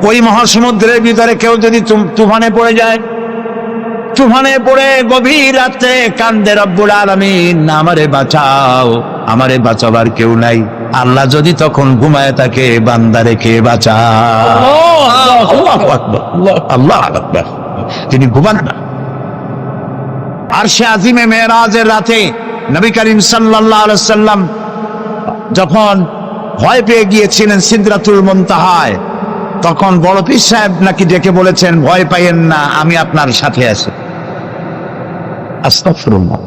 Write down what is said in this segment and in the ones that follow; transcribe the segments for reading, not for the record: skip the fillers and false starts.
ওই মহাসমুদ্রের ভিতরে কেউ যদি তুফানে পড়ে যায়, তুফানে পড়ে গভীর রাতে কান্দে রব্বুল আলামিন আমারে বাঁচাও, আমারে বাঁচাবার কেউ নাই, আল্লাহ যদি তখন ঘুমায় তাকে বান্দারে কে বাঁচাও। আল্লাহু আকবার, আল্লাহু আকবার। তিনি ঘুমান না। আরশে আজিমে মেরাজের রাতে নবী করিম সাল্লাল্লাহু আলাইহি ওয়াসাল্লাম যখন ভয় পেয়ে গিয়েছিলেন সিদরাতুল মুনতাহায়, তখন বড় পীর সাহেব নাকি ডেকে বলেছেন, ভয় পাইয়েন না, আমি আপনার সাথে আছি। আস্তাগফিরুল্লাহ,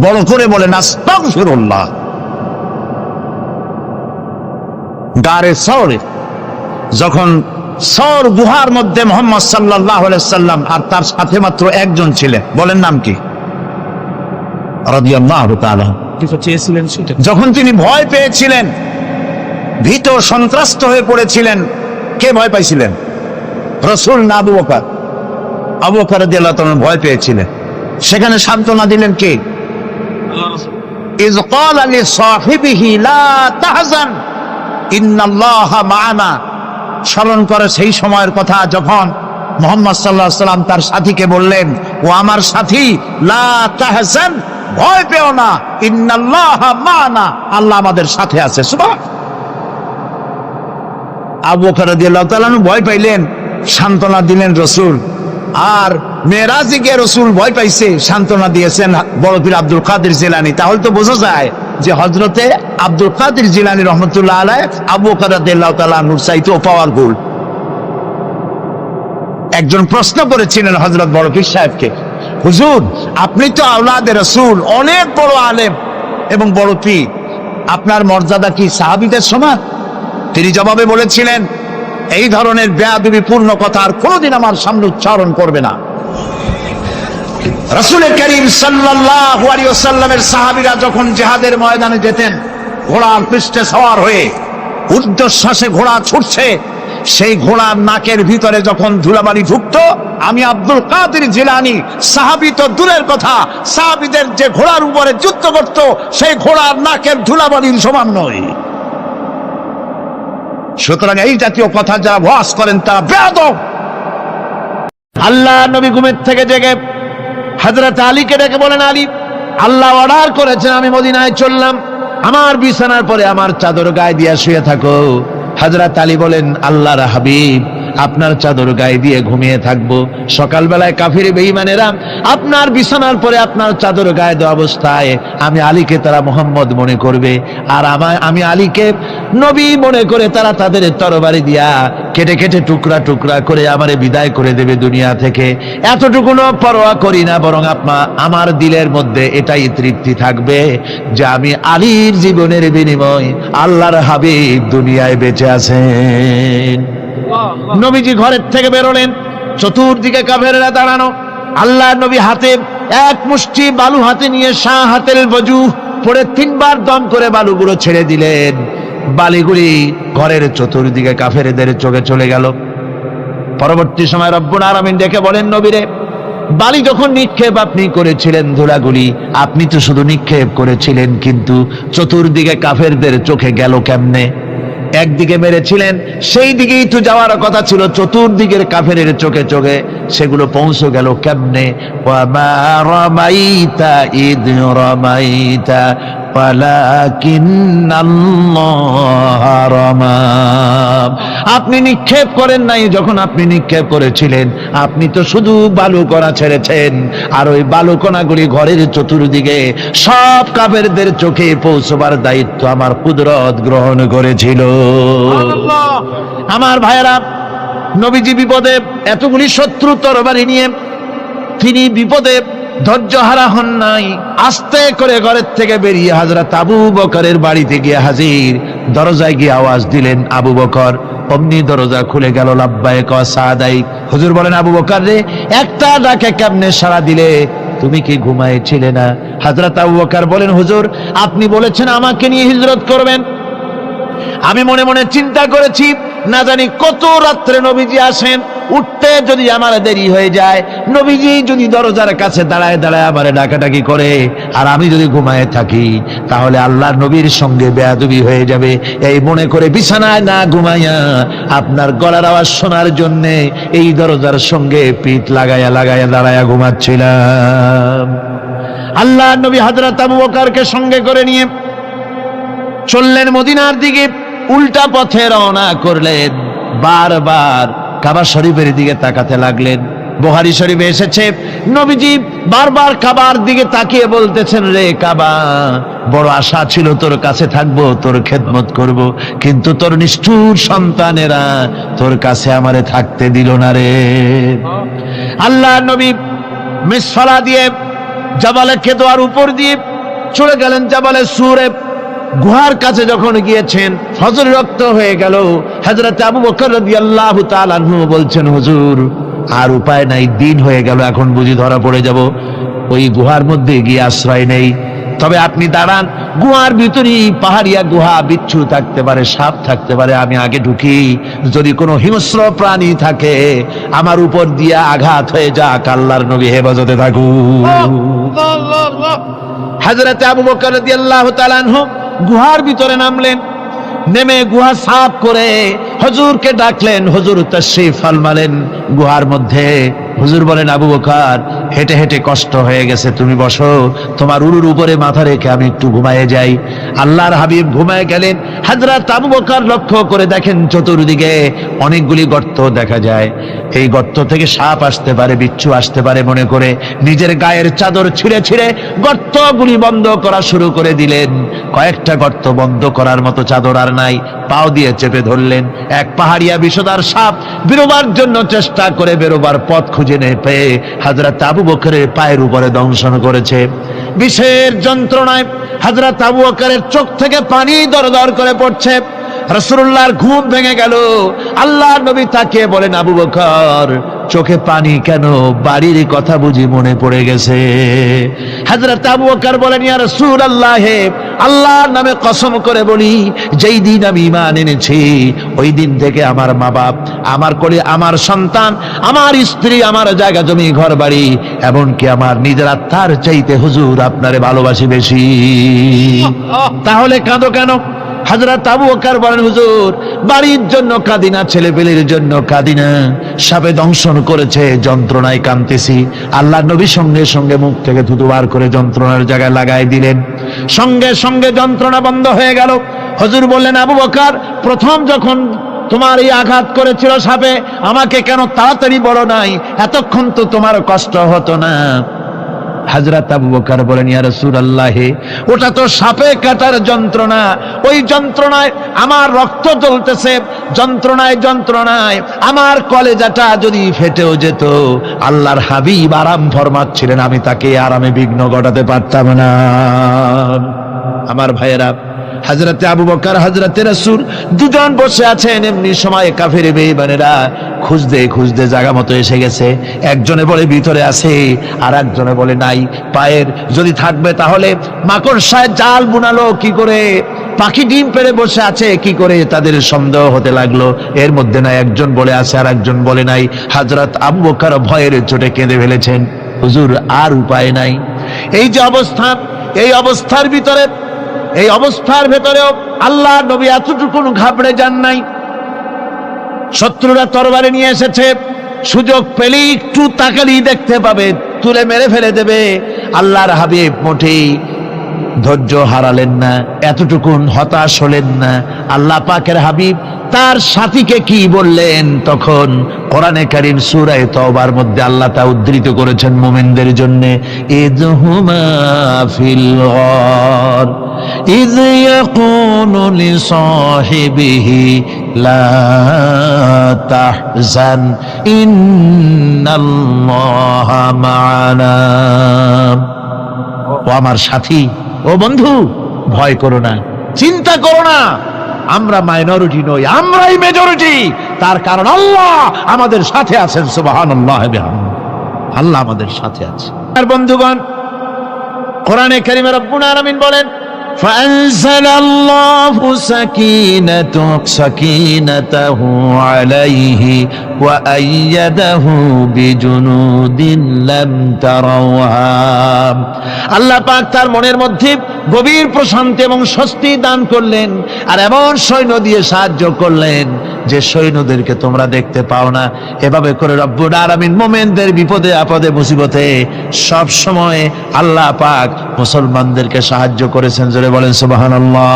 বড় করে বলেন আস্তাগফিরুল্লাহ। গারে সওরে যখন সওর গুহার মধ্যে মুহাম্মদ সাল্লাল্লাহু আলাইহি সাল্লাম আর তার সাথে মাত্র একজন ছিলেন, বলেন নাম কি? রাদিয়াল্লাহু তাআলা। যখন তিনি ভয় পেয়েছিলেন, ভীত সন্ত্রস্ত হয়ে পড়েছিলেন, কে ভয় পাইছিলেন? রাসূল না আবু বকর? আবু বকর রাদিয়াল্লাহু তাআলা ভয় পেয়েছিলেন। সেখানে সান্ত্বনা দিলেন কে? ইয ক্বালা লিসাহিবিহি লা তাহজান ইন্নাল্লাহা মা'ানা। স্মরণ করে সেই সময়ের কথা যখন মুহাম্মদ সাল্লাল্লাহু আলাইহি সাল্লাম তার সাথীকে বললেন, ও আমার সাথী, লা তাহজান, ভয় পেও না, ইন্নাল্লাহা মা'ানা, আল্লাহ আমাদের সাথে আছে। সুবহান। আবু বকর রাদিয়াল্লাহু তাআলা ভয় পাইলেন, সান্ত্বনা দিলেন রাসূল। আর মেরাজে গিয়ে রাসূল ভয় পাইছে, সান্ত্বনা দিয়েছেন বড় পীর আব্দুল কাদের জিলানী। তাহলে তো বোঝা যায় যে হযরতে আব্দুল কাদের জিলানী রহমাতুল্লাহ আলাইহি আবু বকর রাদিয়াল্লাহু তাআলা নূর চাইতেও পাওয়ারফুল। একজন প্রশ্ন করেছিলেন হযরত বড় পীর সাহেবকে, হুজুর আপনি তো আওলাদে রাসূল, অনেক বড় আলেম এবং বড় পীর, আপনার মর্যাদা কি সাহাবীদের সমান? তিনি জবাবে বলেছিলেন, এই ধরনের বেয়াদবিপূর্ণ কথা আর কোনোদিন আমার সামনে উচ্চারণ করবে না। রাসূল করিম সাল্লাল্লাহু আলাইহি ওয়াসাল্লামের সাহাবীরা যখন জিহাদের ময়দানে যেতেন, ঘোড়ার পৃষ্ঠে সওয়ার হয়ে ঊর্ধ্বশ্বাসে ঘোড়া ছুটছে, সেই ঘোড়ার নাকের ভিতরে যখন ধুলাবালি ঢুকতো, আমি আব্দুল কাদের জিলানী, সাহাবী তো দূরের কথা, সাহাবীদের যে ঘোড়ার উপরে যুদ্ধ করত, সেই ঘোড়ার নাকের ধুলাবালির সমান নয়। সুতরাং এই জাতীয় কথা যারা ওয়াজ করেন তারা বেয়াদব। আল্লাহ নবী ঘুমের থেকে জেগে হযরত আলীকে ডেকে বলেন, আলী, আল্লাহ অর্ডার করেছেন আমি মদিনায় চললাম, আমার বিছানার পরে আমার চাদর গায়ে দিয়ে শুয়ে থাকো। হযরত আলী বলেন, আল্লাহর হাবিব, আপনার চাদর গায়ে দিয়ে ঘুমিয়ে থাকবো, সকালবেলায় কাফির বেঈমানেরা আপনার বিছানার পরে আপনার চাদর গায়ে দেওয়া অবস্থায় আমি আলীকে তারা মুহাম্মদ মনে করবে, আর আমি আলীকে নবী মনে করে তারা তাদের তরবারি দিয়া কেটে কেটে টুকরা টুকরা করে আমারে বিদায় করে দেবে দুনিয়া থেকে। এতটুকুনো পরোয়া করি না, বরং আমার দিলের মধ্যে এটাই তৃপ্তি থাকবে যে আমি আলীর জীবনের বিনিময় আল্লাহর হাবিব দুনিয়ায় বেঁচে আছেন। নবীজি ঘরের থেকে বেরোলেন, চতুর্দিকে কাফেররা দাঁড়ানো। আল্লাহ নবী হাতে এক মুষ্টি বালু হাতে নিয়ে শাহ হাতের বজু পড়ে 3 বার দম করে বালুগুলো ছেড়ে দিলেন। বালিগুলি ঘরের চতুর্দিকে কাফেরদের চোখে চলে গেল। পরবর্তী সময় রব্বুল আলামিন ডেকে বলেন, নবীরে, বালি যখন নিক্ষেপ আপনি করেছিলেন, ধুলাগুলি আপনি তো শুধু নিক্ষেপ করেছিলেন, কিন্তু চতুর্দিকে কাফেরদের চোখে গেল কেমনে? একদিকে মেরেছিলেন, সেই দিকেই তো যাওয়ার কথা ছিল, চতুর্দিকের কাফেরের চোখে চোখে সেগুলো পৌঁছে গেল কেমনে? ওয়ামা রামাইতা ইদ রামাইতা ওয়ালাকিন্নাল্লাহ রামা। আপনি নিক্ষেপ করেন নাই, যখন আপনি নিক্ষেপ করেছিলেন আপনি তো শুধু বালুকণা ছেড়েছেন, আর ওই বালুকণাগুলি ঘরের চতুর্দিকে সব কাফেরদের চোখে পৌঁছবার দায়িত্ব আমার কুদরত গ্রহণ করেছিল। আমার ভাইয়েরা, নবীজি বিপদে, এতগুলি শত্রু তরবারি নিয়ে তিনি বিপদে ধৈর্য হারা হন নাই। আস্তে করে ঘরের থেকে বেরিয়ে হযরত আবু বকরের বাড়িতে গিয়ে হাজির। দরজায় গিয়ে আওয়াজ দিলেন, আবু বকর। অমনি দরজা খুলে গেল। লাব্বাইক ওয়া সাদাইক। হুজুর বলেন, আবু বকর রে, একটা ডাকে কেমনে সাড়া দিলে? তুমি কি ঘুমাইছিলে না? হযরত আবু বকর বলেন, হুজুর আপনি বলেছেন আমাকে নিয়ে হিজরত করবেন, আমি মনে মনে চিন্তা করেছি না জানি কত রাত্রে নবীজি আসেন, উঠতে যদি আমার দেরি হয়ে যায়, নবীজি যদি দরজার কাছে দাঁড়ায় দাঁড়ায় আমারে ডাকাডাকি করে আর আমি যদি ঘুমায় থাকি, তাহলে আল্লাহর নবীর সঙ্গে বেয়াদবি হয়ে যাবে। এই মনে করে বিছানায় না ঘুমাইয়া আপনার গলার আওয়াজ শোনার জন্য এই দরজার সঙ্গে পিঠ লাগাইয়া লাগাইয়া দাঁড়াইয়া ঘুমাচ্ছিলাম। আল্লাহর নবী হযরত আবু বকরকে সঙ্গে করে নিয়ে চললেন মদিনার দিকে। উল্টা পথে রওনা করলেন। বারবার কাবা শরীফের দিকে তাকাতে লাগলেন। বুখারী শরীফে এসেছে, নবীজি বারবার কাবার দিকে তাকিয়ে বলতেছেন, রে কাবা, বড় আশা ছিল তোর কাছে থাকবো, তোর খেদমত করব, কিন্তু তোর নিষ্ঠুর সন্তানেরা তোর কাছে আমারে থাকতে দিল না রে। আল্লাহ নবী মিসফালা দিয়ে জাবালে কেদোয়ার উপর দিয়ে চলে গেলেন জাবালে সুরে। গুহার কাছে যখন গিয়েছেন, ফজর রক্ত হয়ে গেল। হযরত আবু বকর রাদিয়াল্লাহু তাআলা আনহু বলছেন, হুজুর আর উপায় নাই, দিন হয়ে গেল, এখন বুঝি ধরা পড়ে যাব। ওই গুহার মধ্যে গিয়ে আশ্রয় নেই। তবে আপনি দাঁড়ান, গুহার ভিতরেই পাহাড়িয়া গুহা, বিচ্ছু থাকতে পারে, সাপ থাকতে পারে, আমি আগে ঢুকি। যদি কোনো হিংস্র প্রাণী থাকে আমার উপর দিয়া আঘাত হয়ে যাক, আল্লাহর নবী হেফাজতে থাকুক। হযরত আবু বকর রাদিয়াল্লাহু তাআলা আনহু গুহার ভিতরে নামলেন। নেমে গুহা সাফ করে হুজুরকে ডাকলেন। হুজুর তাশরীফ ফরমালেন গুহার মধ্যে। হুজুর বলেন, আবু বকর, হেঁটে হেঁটে কষ্ট হয়ে গেছে, তুমি বসো, তোমার উরুর উপরে মাথা রেখে আমি একটু ঘুমায়ে যাই। আল্লাহর হাবিব ঘুমায় গেলেন। হযরত আবু বকর লক্ষ্য করে দেখেন চতুর্দিকে অনেকগুলি গর্ত দেখা যায়। এই গর্ত থেকে সাপ আসতে পারে, বিচ্ছু আসতে পারে মনে করে নিজের গায়ের চাদর ছিঁড়ে ছিঁড়ে গর্তগুলি বন্ধ করা শুরু করে দিলেন। কয়েকটা গর্ত বন্ধ করার মতো চাদর আর নাই, পাও দিয়ে চেপে ধরলেন। এক পাহাড়িয়া বিষধর সাপ বেরোবার জন্য চেষ্টা করে বেরোবার পথ খুঁজে না পেয়ে হযরত আবু বকরের পায়ের উপরে দংশন করেছে। বিষের যন্ত্রণায় হযরত আবু বকরের চোখ থেকে পানি দরদর করে পড়ছে। রাসূলুল্লাহর ঘুম ভেঙে গেল। আল্লাহর নবী তাকিয়ে বলেন, আবু বকর, চোখে পানি কেন? বাড়ির কথা বুঝি মনে পড়ে গেছে? হযরত আবু বকর বলেন, ইয়া রাসূলুল্লাহ, আল্লাহর নামে কসম করে বলি, যেই দিন আমি ঈমান এনেছি ওই দিন থেকে আমার মা বাপ, আমার কোলে আমার সন্তান, আমার স্ত্রী, আমার জায়গা জমি ঘর বাড়ি, এমনকি আমার নিজের আত্মার চাইতে হুজুর আপনারে ভালোবাসি বেশি। তাহলে কাঁদো কেন? হযরত আবু বকর বলেন, হুজুর, বাড়ির জন্য কাঁদি না, ছেলেপেলের জন্য কাঁদি না, সাপে দংশন করেছে, যন্ত্রণায় কাঁদতেছি। আল্লাহ নবী সঙ্গে সঙ্গে মুখ থেকে থুতু বার করে যন্ত্রণার জায়গায় লাগাই দিলেন। সঙ্গে সঙ্গে যন্ত্রণা বন্ধ হয়ে গেল। হুজুর বললেন, আবু বকর, প্রথম যখন তোমার এই আঘাত করেছিল সাপে, আমাকে কেন তাড়াতাড়ি বলো নাই? এতক্ষণ তো তোমার কষ্ট হতো না। হযরত আবু বকর বলেন, ইয়া রাসূলুল্লাহ, ওটা তো সাপে কাটার যন্ত্রণা, ওই যন্ত্রণায় আমার রক্ত জ্বলতেছে, যন্ত্রণায় যন্ত্রণায় আমার কলেজাটা যদি ফেটেও যেত। আল্লাহর হাবিব আরাম ফরমাচ্ছিলেন, আমি তাকে আরামে বিঘ্ন ঘটাতে পারতাম না। আমার ভাইয়েরা, হযরতে আবু বকর, হযরতে রাসূল দুজন বসে আছেন। এমনি সময় কাফের বেঈমানেরা খুঁজতে খুঁজতে জায়গা মতো এসে গেছে। একজনে বলে ভিতরে আছে, আর একজনে বলে নাই। পায়ের যদি থাকবে তাহলে মাকড়সায় জাল বুনালো কি করে, পাখি ডিম পেড়ে বসে আছে কি করে, তাদের সন্দেহ হতে লাগলো। এর মধ্যে না একজন বলে আছে আর একজন বলে নাই। হযরত আবু বকর ভয়ের চোটে কেঁদে ফেলেছেন, হুজুর আর উপায় নাই। এই যে অবস্থা, এই অবস্থার ভিতরে, এই অবস্থার ভেতরেও আল্লাহ নবী এতটুকু ঘাবড়ে যান নাই। শত্রুরা তরবারি নিয়ে এসেছে, সুযোগ পেলেই একটু তাকালেই দেখতে পাবে, তুলে মেরে ফেলে দেবে। আল্লাহর হাবিব মোটেই ধৈর্য হারালেন না, এতটুকুন হতাশ হলেন না। আল্লাহ পাকের হাবিব তার সাথীকে কি বললেন? তখন কোরআনে কারীম সূরা তাওবার মধ্যে আল্লাহ তা উদ্ধৃত করেছেন মুমিনদের জন্য, ইযহুমা ফিল গার ইয ইয়াকুলু লিসাহিবিহি লা তাহজান ইন্নাল্লাহা মা'ানা। ও আমার সাথী, ও বন্ধু, ভয় করো না, চিন্তা করো না, আমরা মাইনরিটি নই, আমরাই মেজরিটি। তার কারণ আল্লাহ আমাদের সাথে আছেন। সুবহানাল্লাহ, আল্লাহ আমাদের সাথে আছে। আর বন্ধুগণ, কোরআনে কারীমে রব্বুল আলামিন বলেন, فأنزل الله سكينته عليه وأيده بجنود لم تروها। আল্লাহ পাক তার মনের মধ্যে গভীর প্রশান্তি এবং স্বস্তি দান করলেন, আর এমন সৈন্য দিয়ে সাহায্য করলেন যে সৈন্যদেরকে তোমরা দেখতে পাও না। এভাবে করে রব্বুল আলামিন মুমিনদের বিপদে আপদে মুসিবতে সব সময় আল্লাহ পাক মুসলমানদেরকে সাহায্য করেছেন। জোরে বলেন সুবহানাল্লাহ।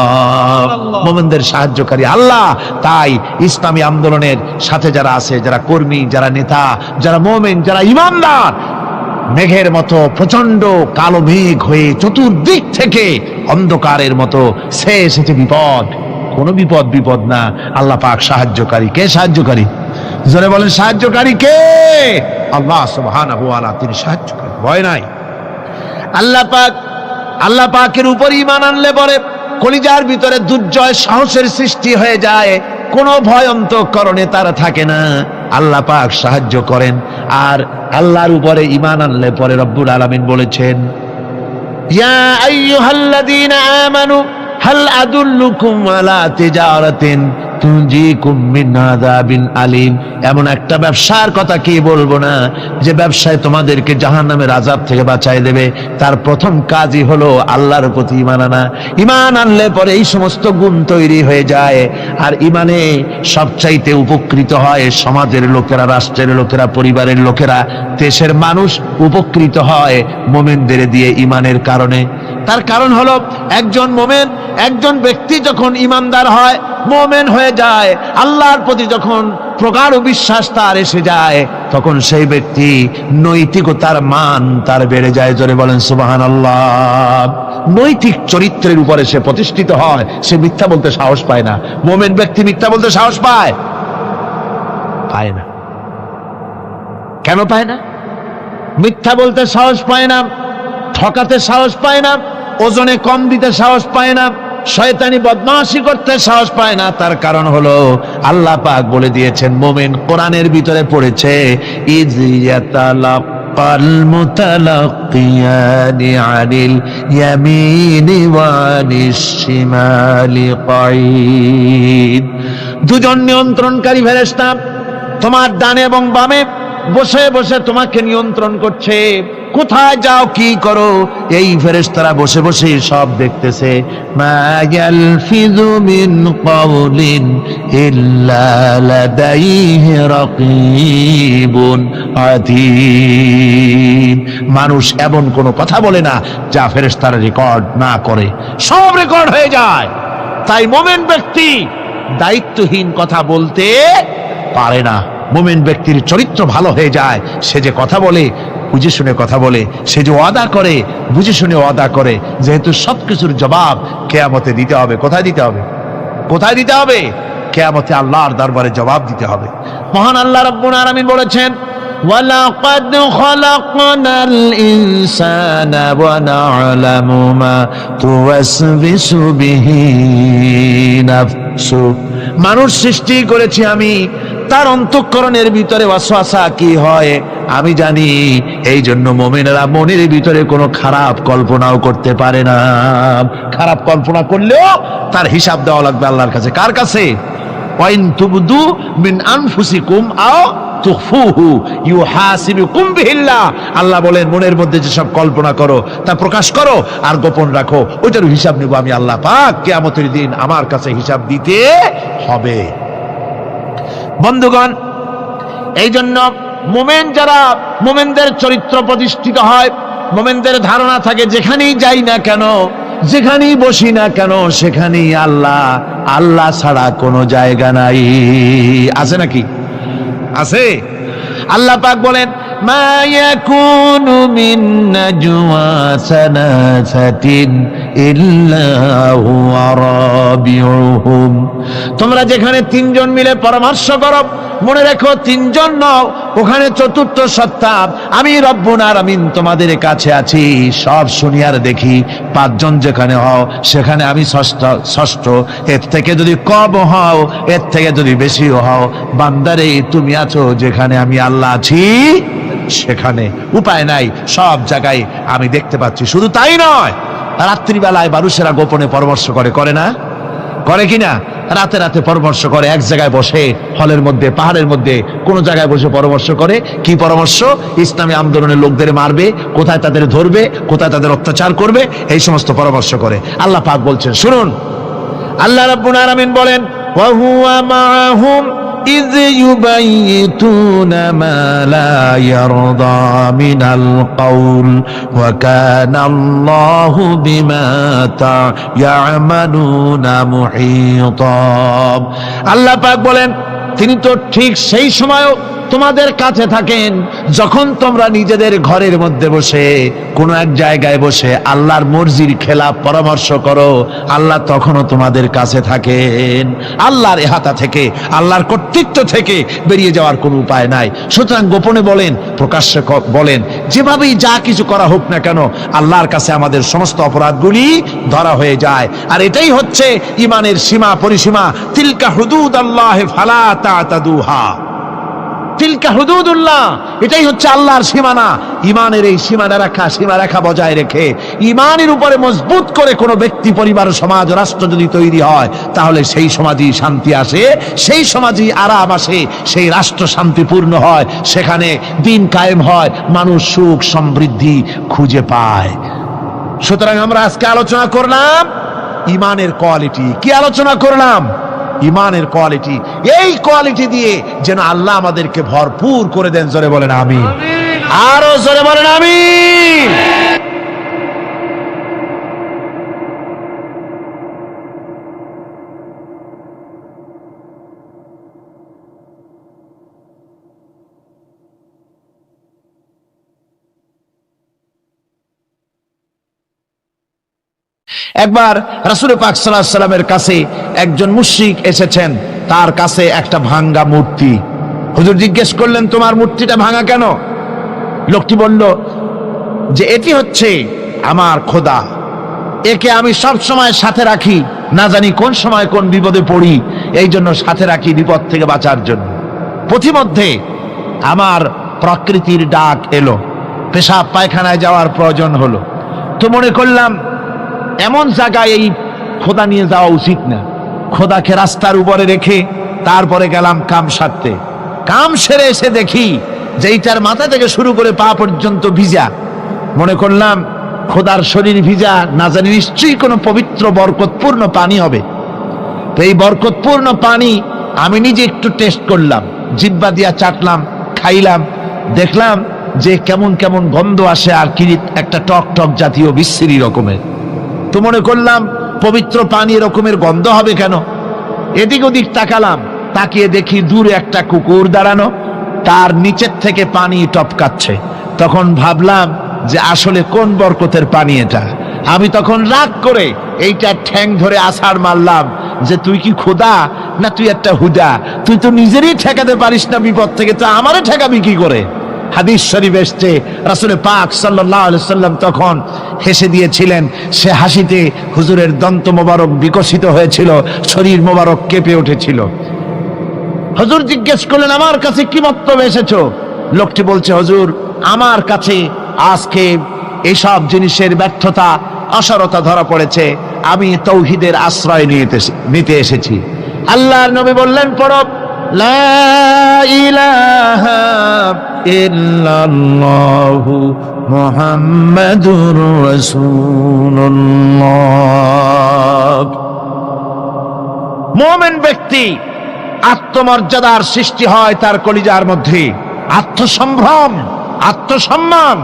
মুমিনদের সাহায্যকারী আল্লাহ। তাই ইসলামী আন্দোলনের সাথে যারা আছে, যারা কর্মী, যারা নেতা, যারা মুমিন, যারা ঈমানদার, মেঘের মতো প্রচন্ড কালো মেঘ হয়ে চতুর্দিক থেকে অন্ধকারের মতো সে এসেছে বিপদ, কোনো বিপদ না। আল্লাহ পাক সাহায্যকারী। কে সাহায্যকারী? জোরে বলেন সাহায্যকারী কে? আল্লাহ সুবহানাহু ওয়া তাআলা, তিনি সাহায্যকারী, ভয় নাই। আল্লাহ পাকের উপর ঈমান আনলে পরে কলিজার ভিতরে দুর্জয় সাহসের সৃষ্টি হয়ে যায়, কোনো ভয় অন্তঃকরণে তার থাকে না। আল্লাহ পাক সাহায্য করেন। আর আল্লাহর উপরে ঈমান আনলে পরে রব্বুল আলামিন বলেছেন, ইয়া আইয়ুহাল্লাযীনা আমানু হাল আদুল্লুকুম আলা তিজারাতিন তুনজিকুম মিন আযাবিন আলীম। এমন একটা ব্যবসার কথা কি বলবো না যে ব্যবসায় তোমাদেরকে জাহান্নামের আযাব থেকে বাঁচায় দেবে। তার প্রথম কাজই হলো আল্লাহর প্রতি ঈমান আনা। ঈমান আনলে পরে এই সমস্ত গুণ তৈরি হয়ে যায়। আর ঈমানে সবচাইতে উপকৃত হয় সমাজের লোকেরা, রাষ্ট্রের লোকেরা, পরিবারের লোকেরা, দেশের মানুষ উপকৃত হয় মুমিনদের দিয়ে ঈমানের কারণে। তার কারণ হলো একজন মুমিন, একজন ব্যক্তি যখন ঈমানদার হয়, মুমিন হয়ে যায়, আল্লাহর প্রতি যখন প্রগাঢ় বিশ্বাস তার এসে যায়, তখন সেই ব্যক্তি নৈতিকতার মান তার বেড়ে যায়। জোরে বলেন সুবহানাল্লাহ। নৈতিক চরিত্রের উপরে সে প্রতিষ্ঠিত হয়, সে মিথ্যা বলতে সাহস পায় না। মুমিন ব্যক্তি মিথ্যা বলতে সাহস পায় না। কেন পায় না? মিথ্যা বলতে সাহস পায় না, ঠকাতে সাহস পায় না, ওজনে কম দিতে সাহস পায় না, শয়তানি বদমাশি করতে সাহস পায় না। তার কারণ হলো আল্লাহ পাক বলে দিয়েছেন, মুমিন কোরআনের ভিতরে পড়েছে, ইয ইয়াতালাক্কাল মুতালাক্কিয়ানি আনিল ইয়ামিনি ওয়া আনিশ শিমালি কাঈদ। দুজন নিয়ন্ত্রণকারী ফেরেশতা তোমার ডানে এবং বামে বসে বসে তোমাকে নিয়ন্ত্রণ করছে। কোথায় যাও, কি করো, এই ফেরেশতারা বসে বসে সব দেখতেছে। মা ইয়ালফিযু মিন কাওলিন ইল্লা লাদাইহি রাকীবুন আতীদ। মানুষ এমন কোনো কথা বলে না যা ফেরেশতারা রেকর্ড না করে, সব রেকর্ড হয়ে যায়। তাই মুমিন ব্যক্তি দায়িত্বহীন কথা বলতে পারে না। মুমিন ব্যক্তির চরিত্র ভালো হয়ে যায়। সে যে কথা বলে বুঝে শুনে কথা বলে, সে যে ওয়াদা করে বুঝে শুনে ওয়াদা করে। যেহেতু সবকিছুর জবাব কিয়ামতে দিতে হবে। কোথায় দিতে হবে? কোথায় দিতে হবে? কিয়ামতে আল্লাহর দরবারে জবাব দিতে হবে। মহান আল্লাহ রাব্বুল আলামিন বলেছেন, ওয়ালাকাদ খালাকনাল ইনসানা ওয়া না'লামু মা তুওয়াসবিসু বিহি নাফসু। মানুষ সৃষ্টি করেছি আমি, তার অন্তঃকরণের ভিতরে ওয়াসওয়াসা কি হয় আমি জানি। এই জন্য মুমিনেরা মনের ভিতরে কোনো খারাপ কল্পনাও করতে পারে না। খারাপ কল্পনা করলেও তার হিসাব দেওয়া লাগবে আল্লাহর কাছে। কার কাছে? ওয়াইন তুবদু মিন আনফুসিকুম আও তুখফুহু ইউহাসিবুকুম বিহিল্লাহ। আল্লাহ বলেন, মনের মধ্যে যে সব কল্পনা করো তা প্রকাশ করো আর গোপন রাখো, ওইটার হিসাব নেব আমি আল্লাহ পাক। কিয়ামতের দিন আমার কাছে হিসাব দিতে হবে। বন্ধুগণ, এই জন্য মুমিন যারা, মুমিনদের চরিত্র প্রতিষ্ঠিত হয়, মুমিনদের ধারণা থাকে যেখানেই যাই না কেন, যেখানেই বসি না কেন, সেখানেই আল্লাহ, আল্লাহ ছাড়া কোনো জায়গা নাই। আছে নাকি? আছে। আল্লাহ পাক বলেন, মা ইয়াকুনু মিন নাজওয়া সালাসাতিন ইল্লা হুয়া রাবিউহুম। তোমরা যেখানে তিনজন মিলে পরামর্শ করো, মনে রেখো তিনজন নও, ওখানে চতুর্থ সত্তা আমি রব্বুল আলামিন তোমাদের কাছে আছি। সব শুনি আর দেখি। পাঁচজন যেখানে হও সেখানে আমি ষষ্ঠ। এর থেকে যদি কম হও, এর থেকে যদি বেশিও হও, বান্দারে তুমি আছো যেখানে আমি আল্লাহ আছি সেখানে। উপায় নাই, সব জায়গায় আমি দেখতে পাচ্ছি। শুধু তাই নয়, রাত্রিবেলায় মানুষেরা গোপনে পরামর্শ করে, করে না? করে কিনা? রাতে রাতে পরামর্শ করে, এক জায়গায় বসে, হলের মধ্যে, পাহাড়ের মধ্যে কোনো জায়গায় বসে পরামর্শ করে। কি পরামর্শ? ইসলামী আন্দোলনের লোকদের মারবে, কোথায় তাদের ধরবে, কোথায় তাদের অত্যাচার করবে, এই সমস্ত পরামর্শ করে। আল্লাহ পাক বলছেন, শুনুন, আল্লাহ রাব্বুল আলামিন বলেন, ওয়া হুয়া মাআহুম ইয ইউবাইতুনা মা লা ইয়ারদা মিনাল কাউল ওয়া কানা আল্লাহু বিমা তা'য়ামালুনা মুহীতা। আল্লাহ পাক বলেন, তিনি তো ঠিক সেই সময়ও তোমাদের কাছে থাকেন যখন তোমরা নিজেদের ঘরের মধ্যে বসে কোনো এক জায়গায় বসে আল্লাহর মর্জির খেলাফ পরামর্শ করো, আল্লাহ তখনও তোমাদের কাছে থাকেন। আল্লাহর ইহাতা থেকে, আল্লাহর কর্তৃত্ব থেকে বেরিয়ে যাওয়ার কোনো উপায় নাই। সুতরাং গোপনে বলেন, প্রকাশ্যে বলেন, যেভাবেই যা কিছু করা হোক না কেন, আল্লাহর কাছে আমাদের সমস্ত অপরাধগুলি ধরা হয়ে যায়। আর এটাই হচ্ছে ইমানের সীমা পরিসীমা। তিলকা হুদুদাল্লাহ ফালা তা'তাদুহা, তিলকা হুদুদুল্লাহ, এটাই হচ্ছে আল্লাহর সীমানা। ইমানের এই সীমারেখা বজায় রেখে ইমানের উপরে মজবুত করে কোনো ব্যক্তি, পরিবার, সমাজ, রাষ্ট্র যদি তৈরি হয়, তাহলে সেই সমাজই শান্তি আসে, সেই সমাজই আরাম আসে, সেই রাষ্ট্র শান্তিপূর্ণ হয়, সেখানে দিন কায়েম হয়, মানুষ সুখ সমৃদ্ধি খুঁজে পায়। সুতরাং আমরা আজকে আলোচনা করলাম ইমানের কোয়ালিটি। কি আলোচনা করলাম? ইমানের কোয়ালিটি। এই কোয়ালিটি দিয়ে যেন আল্লাহ আমাদেরকে ভরপুর করে দেন। জোরে বলেন আমিন। আরো জোরে বলেন আমিন। একবার রাসূল পাক সাল্লাল্লাহু আলাইহি সাল্লামের কাছে একজন মুশরিক এসেছেন, তার কাছে একটা ভাঙ্গা মূর্তি। হুজুর জিজ্ঞেস করলেন, তোমার মূর্তিটা ভাঙা কেন? লোকটি বলল যে এটি হচ্ছে আমার খোদা, একে আমি সব সময় সাথে রাখি, না জানি কোন সময় কোন বিপদে পড়ি, এই জন্য সাথে রাখি বিপদ থেকে বাঁচার জন্য। পথিমধ্যে আমার প্রকৃতির ডাক এলো, পেশাব পায়খানায় যাওয়ার প্রয়োজন হলো, তো মনে করলাম এমন জায়গায় এই খোদা নিয়ে যাওয়া উচিত না। খোদাকে রাস্তার উপরে রেখে তারপরে গেলাম কাম সারতে। কাম সেরে এসে দেখি যে এইটার মাথা থেকে শুরু করে পা পর্যন্ত ভিজা। মনে করলাম খোদার শরীর ভিজা, না জানি নিশ্চয়ই কোনো পবিত্র বরকতপূর্ণ পানি হবে। তো এই বরকতপূর্ণ পানি আমি নিজে একটু টেস্ট করলাম, জিহ্বা দিয়া চাটলাম, খাইলাম, দেখলাম যে কেমন কেমন গন্ধ আসে, আর কিরিট একটা টক টক জাতীয় বিশ্রী রকমের। তো মনে করলাম পবিত্র পানি এরকমের গন্ধ হবে কেন? এদিক ওদিক তাকালাম, তাকিয়ে দেখি দূরে একটা কুকুর দাঁড়ানো, তার নিচের থেকে পানি টপকাচ্ছে। তখন ভাবলাম যে আসলে কোন বরকতের পানি এটা। আমি তখন রাগ করে এইটা ঠ্যাং ধরে আছাড় মারলাম যে তুই কি খোদা না তুই একটা হুদা? তুই তো নিজেরই ঠেকাতে পারিস না বিপদ থেকে, তো আমারে ঠেকাবি কি করে? হাদিস শরীফ এসছে, রাসূল পাক সাল্লাল্লাহু আলাইহি সাল্লাম তখন হেসে দিয়েছিলেন। সে হাসিতে হুজুরের দন্ত মোবারক বিকশিত হয়েছিল, শরীর মোবারক কেঁপে উঠেছিল। হুজুর জিজ্ঞেস করলেন, আমার কাছে কি বক্তব্য এসেছো? লোকটি বলছে, হুজুর আমার কাছে আজকে এইসব জিনিসের ব্যর্থতা, অসারতা ধরা পড়েছে, আমি তাওহীদের আশ্রয় নিতে এসেছি। আল্লাহর নবী বললেন, পড়ো লা ইলাহা ইল্লাল্লাহু মুহাম্মাদুর রাসূলুল্লাহ। মুমিন ব্যক্তি আত্মমর্যাদার সৃষ্টি হয় তার কলিজার মধ্যে, আত্মসম্ভ্রম, আত্মসম্মান।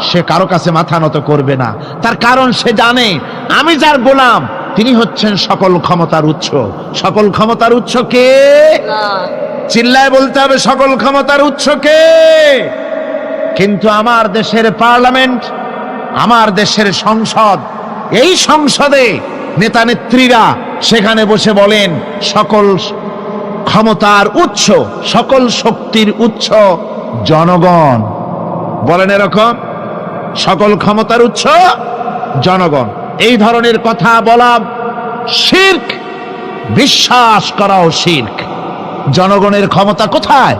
সে কারো কাছে মাথা নত করবে না, তার কারণ সে জানে আমি যার গোলাম তিনি হচ্ছেন সকল ক্ষমতার উৎস। সকল ক্ষমতার উৎস কে? চিল্লায় বলতে হবে, সকল ক্ষমতার উৎস কে? কিন্তু আমার দেশের পার্লামেন্ট, আমার দেশের সংসদ, এই সংসদে নেতা নেত্রীরা সেখানে বসে বলেন সকল ক্ষমতার উৎস, সকল শক্তির উৎস জনগণ। বলেন এরকম, সকল ক্ষমতার উৎস জনগণ। এই ধরনের কথা বলা শিরক, বিশ্বাস করাও শিরক। জনগণের ক্ষমতা কোথায়?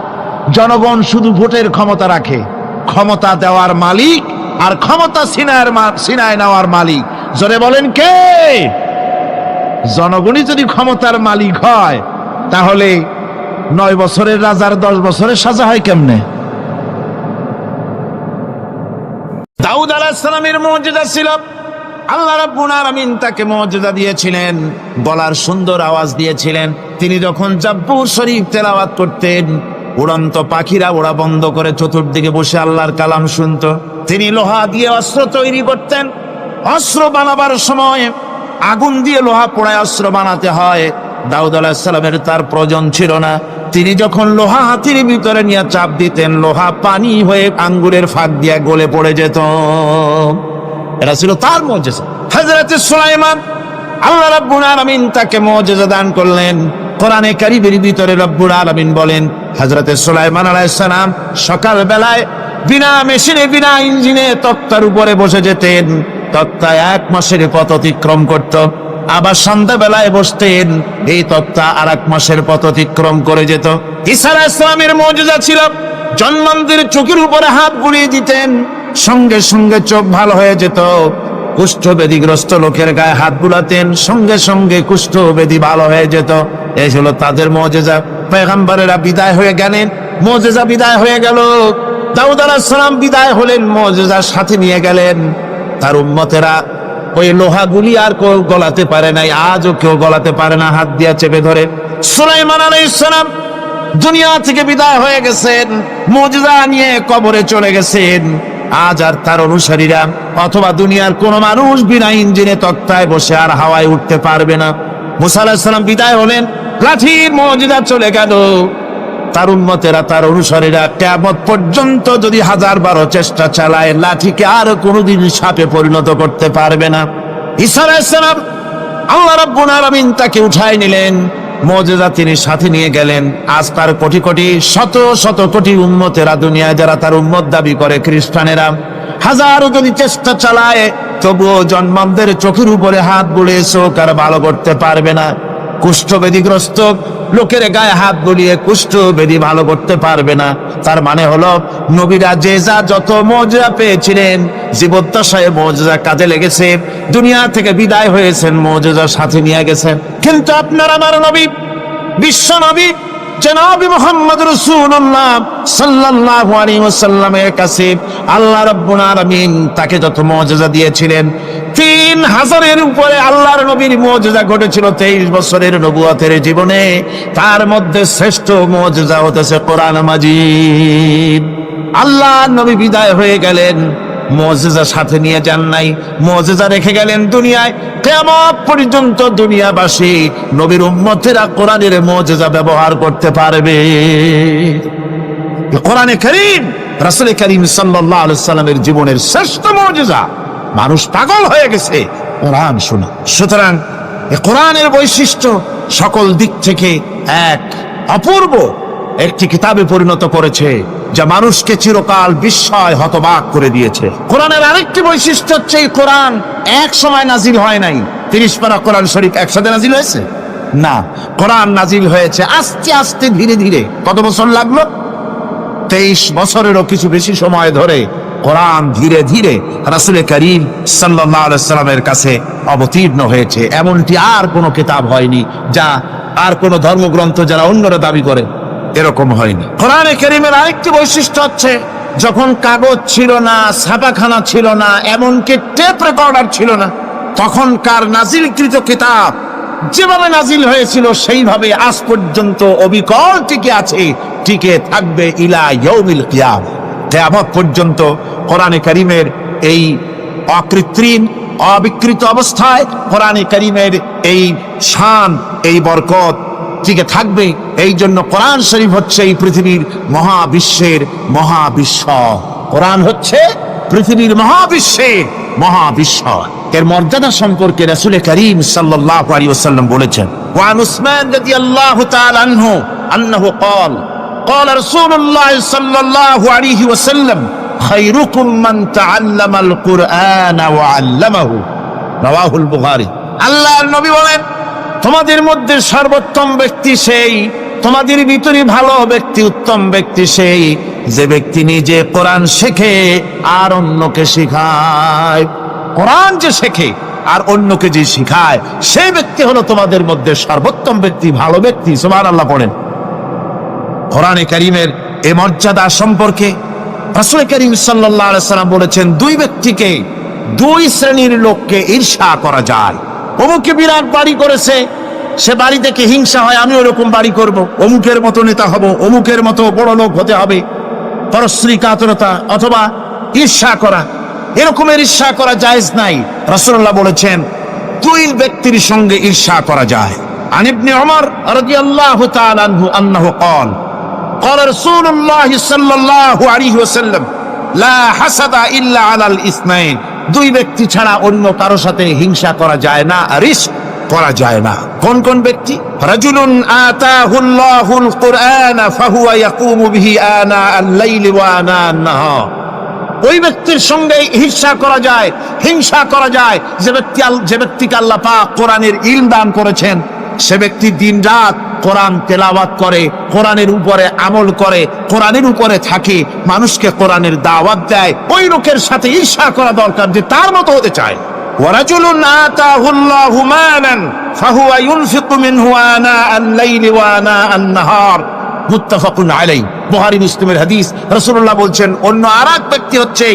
জনগণ শুধু ভোটের ক্ষমতা রাখে, ক্ষমতা দেওয়ার মালিক আর ক্ষমতা ছিনায় নেওয়ার মালিক জোরে বলেন কে? জনগণই যদি ক্ষমতার মালিক হয়, তাহলে 9 বছরের রাজার 10 বছরের সাজা হয় কেমনে? দাউদ আলাইহিস সালামের মুজিজা ছিল, আল্লাহ রাব্বুল আলামিন তাকে মুজিজা দিয়েছিলেন, গলার সুন্দর আওয়াজ দিয়েছিলেন। তিনি যখন জাব্বুর শরীফ তেলাওয়াত করতেন, উড়ন্ত পাখিরা ওড়া বন্ধ করে চতুর্দিকে বসে আল্লাহর কালাম শুনতো। তিনি লোহা দিয়ে অস্ত্র তৈরি করতেন। অস্ত্র বানাবার সময় আগুন দিয়ে লোহা পোড়ায় অস্ত্র বানাতে হয়। দাউদ আলাইহিস সালামের তার প্রয়োজন ছিল না। তিনি যখন লোহা হাতির ভিতরে নিয়ে চাপ দিতেন, লোহা পানি হয়ে আঙ্গুরের ফাঁক দিয়ে গলে পড়ে যেত। এটা ছিল তার মুজিজা। হযরত সুলাইমান, আল্লাহ রাব্বুল আলামিন তাকে মুজিজা দান করলেন। কোরআনে কারীমের ভিতরে রব্বুল আলামিন বলেন, হযরত সুলাইমান আলাইহিস সালাম সকাল বেলায় বিনা মেশিনে, বিনা ইঞ্জিনে তক্তার উপরে বসে যেতেন। তক্তা 1 মাসের পথ অতিক্রম করত। আবার সন্ধ্যা বেলায় বসতেন, এই তক্তা আর 1 মাসের পথ অতিক্রম করে যেত। ঈসা আলাইহিস সালামের মুজিজা ছিল, জন্মান্ধের চোখের উপরে হাত বুলিয়ে দিতেন, সঙ্গে সঙ্গে চোখ ভালো হয়ে যেত। কুষ্ঠব্যাধিগ্রস্ত লোকের গায়ে হাত বুলাতেন, সঙ্গে সঙ্গে কুষ্ঠব্যাধি ভালো হয়ে যেত। এই হলো তাদের মুজিজা। পয়গম্বরেরা বিদায় হয়ে গেলেন, মুজিজা বিদায় হয়ে গেল। দাউদ আলাইহিস সালাম বিদায় হলেন, মুজিজা সাথে নিয়ে গেলেন। তার উম্মতেরা ওই লোহাগুলি আর কেউ গলাতে পারে নাই, আজও কেউ গলাতে পারে না, হাত দিয়া চেপে ধরে। সুলাইমান আলাইহিস সালাম দুনিয়া থেকে বিদায় হয়ে গেছেন, মুজিজা নিয়ে কবরে চলে গেছেন। আজ আর তার অনুসারীরা অথবা দুনিয়ার কোন মানুষ বিনা ইঞ্জিনে তক্তায় বসে আর হাওয়ায় উঠতে পারবে না। মুসা আলাইহিস সালাম বিদায় হলেন, লাঠির মুজিজা চলে গেল। তার উম্মতেরা, তার অনুসারীরা কিয়ামত পর্যন্ত যদি 1000 চেষ্টা চালায়, লাঠিকে আর কোনোদিন সাপে পরিণত করতে পারবে না। ঈসা আলাইহিস সালাম, আল্লাহ রাব্বুল আলামিন তাকে উঠায় নিলেন, মুজিজা তিনি সাথে নিয়ে গেলেন। আজ তার কোটি কোটি, শত শত কোটি উম্মতেরা দুনিয়ায় যারা তার উম্মত দাবি করে, খ্রিস্টানেরা, হাজারো যদি চেষ্টা চালায়, তবুও জন্মান্ধের চোখের উপরে হাত বুলিয়ে চোখ আর ভালো করতে পারবে না। কুষ্ঠব্যাধিগ্রস্ত লোকের গায়ে হাত বুলিয়ে কুষ্ঠব্যাধি ভালো করতে পারবে না। তার মানে হলো, নবীরা যে যা যত মুজিজা পেয়েছিলেন, জীবদ্দশায় মুজিজা কাজে লেগেছে, দুনিয়া থেকে বিদায় হয়েছেন, মুজিজা সাথে নিয়ে গেছেন। কিন্তু আপনার আমার নবী, বিশ্ব নবী জনাব মুহাম্মদ রাসূলুল্লাহ সাল্লাল্লাহু আলাইহি ওয়াসাল্লামের কাছে আল্লাহ রাব্বুল আলামিন তাকে যত মুজিজা দিয়েছিলেন, 3000-এর উপরে আল্লাহর নবীর মুজিজা ঘটেছিল 23 বছরের নবুয়তের জীবনে। তার মধ্যে শ্রেষ্ঠ মুজিজা হতেছে কোরআন মাজিদ। আল্লাহ নবী বিদায় হয়ে গেলেন, মুজিজা সাথে নিয়ে যান নাই, মুজিজা রেখে গেলেন দুনিয়ায়। কিয়ামত পর্যন্ত দুনিয়াবাসী, নবীর উম্মতেরা কোরআনের মুজিজা ব্যবহার করতে পারবে। কোরআনে কারীম রাসূল কারীম সাল্লাল্লাহু আলাইহি ওয়াসাল্লামের জীবনের শ্রেষ্ঠ মুজিজা। মানুষ পাগল হয়ে গেছে কোরআন শুনে। সুতরাং এই কোরআনের বৈশিষ্ট্য সকল দিক থেকে এক অপূর্ব একটি কিতাবে পরিণত করেছে, যা মানুষকে চিরকাল বিস্ময় হতবাক করে দিয়েছে। কোরআনের আরেকটি বৈশিষ্ট্য হচ্ছে, এই কোরআন এক সময় নাজিল হয় নাই। 30 পারা কোরআন শরীফ একসাথে নাজিল হয়েছে না, কোরআন নাজিল হয়েছে আস্তে আস্তে, ধীরে ধীরে। কত বছর লাগলো? 23 বছরেরও কিছু বেশি সময় ধরে কোরআন ধীরে ধীরে রাসূল কারীম সাল্লাল্লাহু আলাইহি ওয়াসাল্লামের কাছে অবতীর্ণ হয়েছে। এমনটি আর কোনো কিতাব হয়নি, যা আর কোনো ধর্মগ্রন্থ যারা অন্যরা দাবি করে, এরকম হয়নি। কোরআনে কারীমের আরেকটি বৈশিষ্ট্য হচ্ছে, যখন কাগজ ছিল না, ছাপাখানা ছিল না, এমনকি টেপ রেকর্ডার ছিল না, তখনকার নাজিলকৃত কিতাব যেভাবে নাজিল হয়েছিল সেইভাবে আজ পর্যন্ত অবিকল টিকে আছে, টিকে থাকবে ইলা ইয়াউমিল কিয়ামah। কিয়ামত পর্যন্ত কোরআনে কারীমের এই অকৃত্রিম, অবিকৃত অবস্থায় কোরআনে কারীমের এই শান, এই বরকত টিকে থাকবে। এই জন্য কোরআন শরীফ হচ্ছে এই পৃথিবীর মহাবিশ্বের মহাবিশ্ব। কোরআন হচ্ছে পৃথিবীর মহাবিশ্বের মহাবিশ্ব। এর মর্যাদা সম্পর্কে রাসূল কারীম সাল্লাল্লাহু আলাইহি ওয়াসাল্লাম বলেছেন, ওয়া উসমান রাদিয়াল্লাহু তাআলা আনহু আন্নাহু قال قال رسول الله صلى الله عليه وسلم خيركم من تعلم القرآن وعلمه رواه البخاري। আল্লাহর নবী বলেন, তোমাদের মধ্যে সর্বোত্তম ব্যক্তি সেই, তোমাদের ভিতরে ভালো ব্যক্তি, উত্তম ব্যক্তি সেই, যে ব্যক্তি নিজে কোরআন শেখে আর অন্যকে শেখায়। কোরআন যে শেখে আর অন্যকে যে শিখায় সেই ব্যক্তি হলো তোমাদের মধ্যে সর্বোত্তম ব্যক্তি, ভালো ব্যক্তি। সুবহানাল্লাহ পড়েন। কোরআনে কারীমের এই মর্যাদা সম্পর্কে রাসূল করিম সাল্লাল্লাহু আলাইহি সাল্লাম বলেছেন, দুই ব্যক্তিকে, দুই শ্রেণীর লোককে ঈর্ষা করা যায়। অমুকে বিরাট বাড়ি করেছে, সে বাড়ি থেকে হিংসা হয়, আমি ওরকম বাড়ি করব, অমুকের মতো নেতা হব, অমুকের মতো বড় লোক হতে হবে। পরশ্রী কাতরতা অথবা ঈর্ষা করা, এরকমের ঈর্ষা করা জায়েজ নাই। রাসূলুল্লাহ বলেছেন দুই ব্যক্তির সঙ্গে ঈর্ষা করা যায়। আন ইবনে ওমর রাদিয়াল্লাহু তাআলা আনহু আন্নাহু قال قال رسول الله صلى الله عليه وسلم لا حسد الا على الاثنين, দুই ব্যক্তি ছাড়া অন্য কারো সাথে হিংসা করা যায় না, ঈর্ষা করা যায় না। কোন কোন ব্যক্তি? রাজুলুন আতাহুল্লাহুল কুরআন ফাহুয়া ইয়াকুমু বিহি আনা আল-লাইলি ওয়া আনা আন-নাহার, ওই ব্যক্তির সঙ্গে হিংসা করা যায়, হিংসা করা যায় যে ব্যক্তিকে আল্লাহ পাক কোরআনের ইলম দান করেছেন, সে ব্যক্তি দিন রাত কোরআন তেলাওয়াত করে, কোরআনের উপরে আমল করে, কোরআনের উপরে থাকে, মানুষকে কোরআনের দাওয়াত দেয়। ওই লোকের সাথে ঈর্ষা করা দরকার যে তার মতো হতে চায়। ওয়ারাজুলুন আতাহুল্লাহু মালান ফাহুয়া ইউনফিকু মিনহু আনা আল-লাইলি ওয়া আনা আন-নাহার, মুত্তাফাকুন আলাইহি, বুখারী মুসলিমের হাদিস। রাসূলুল্লাহ বলছেন অন্য আরেক ব্যক্তি হচ্ছে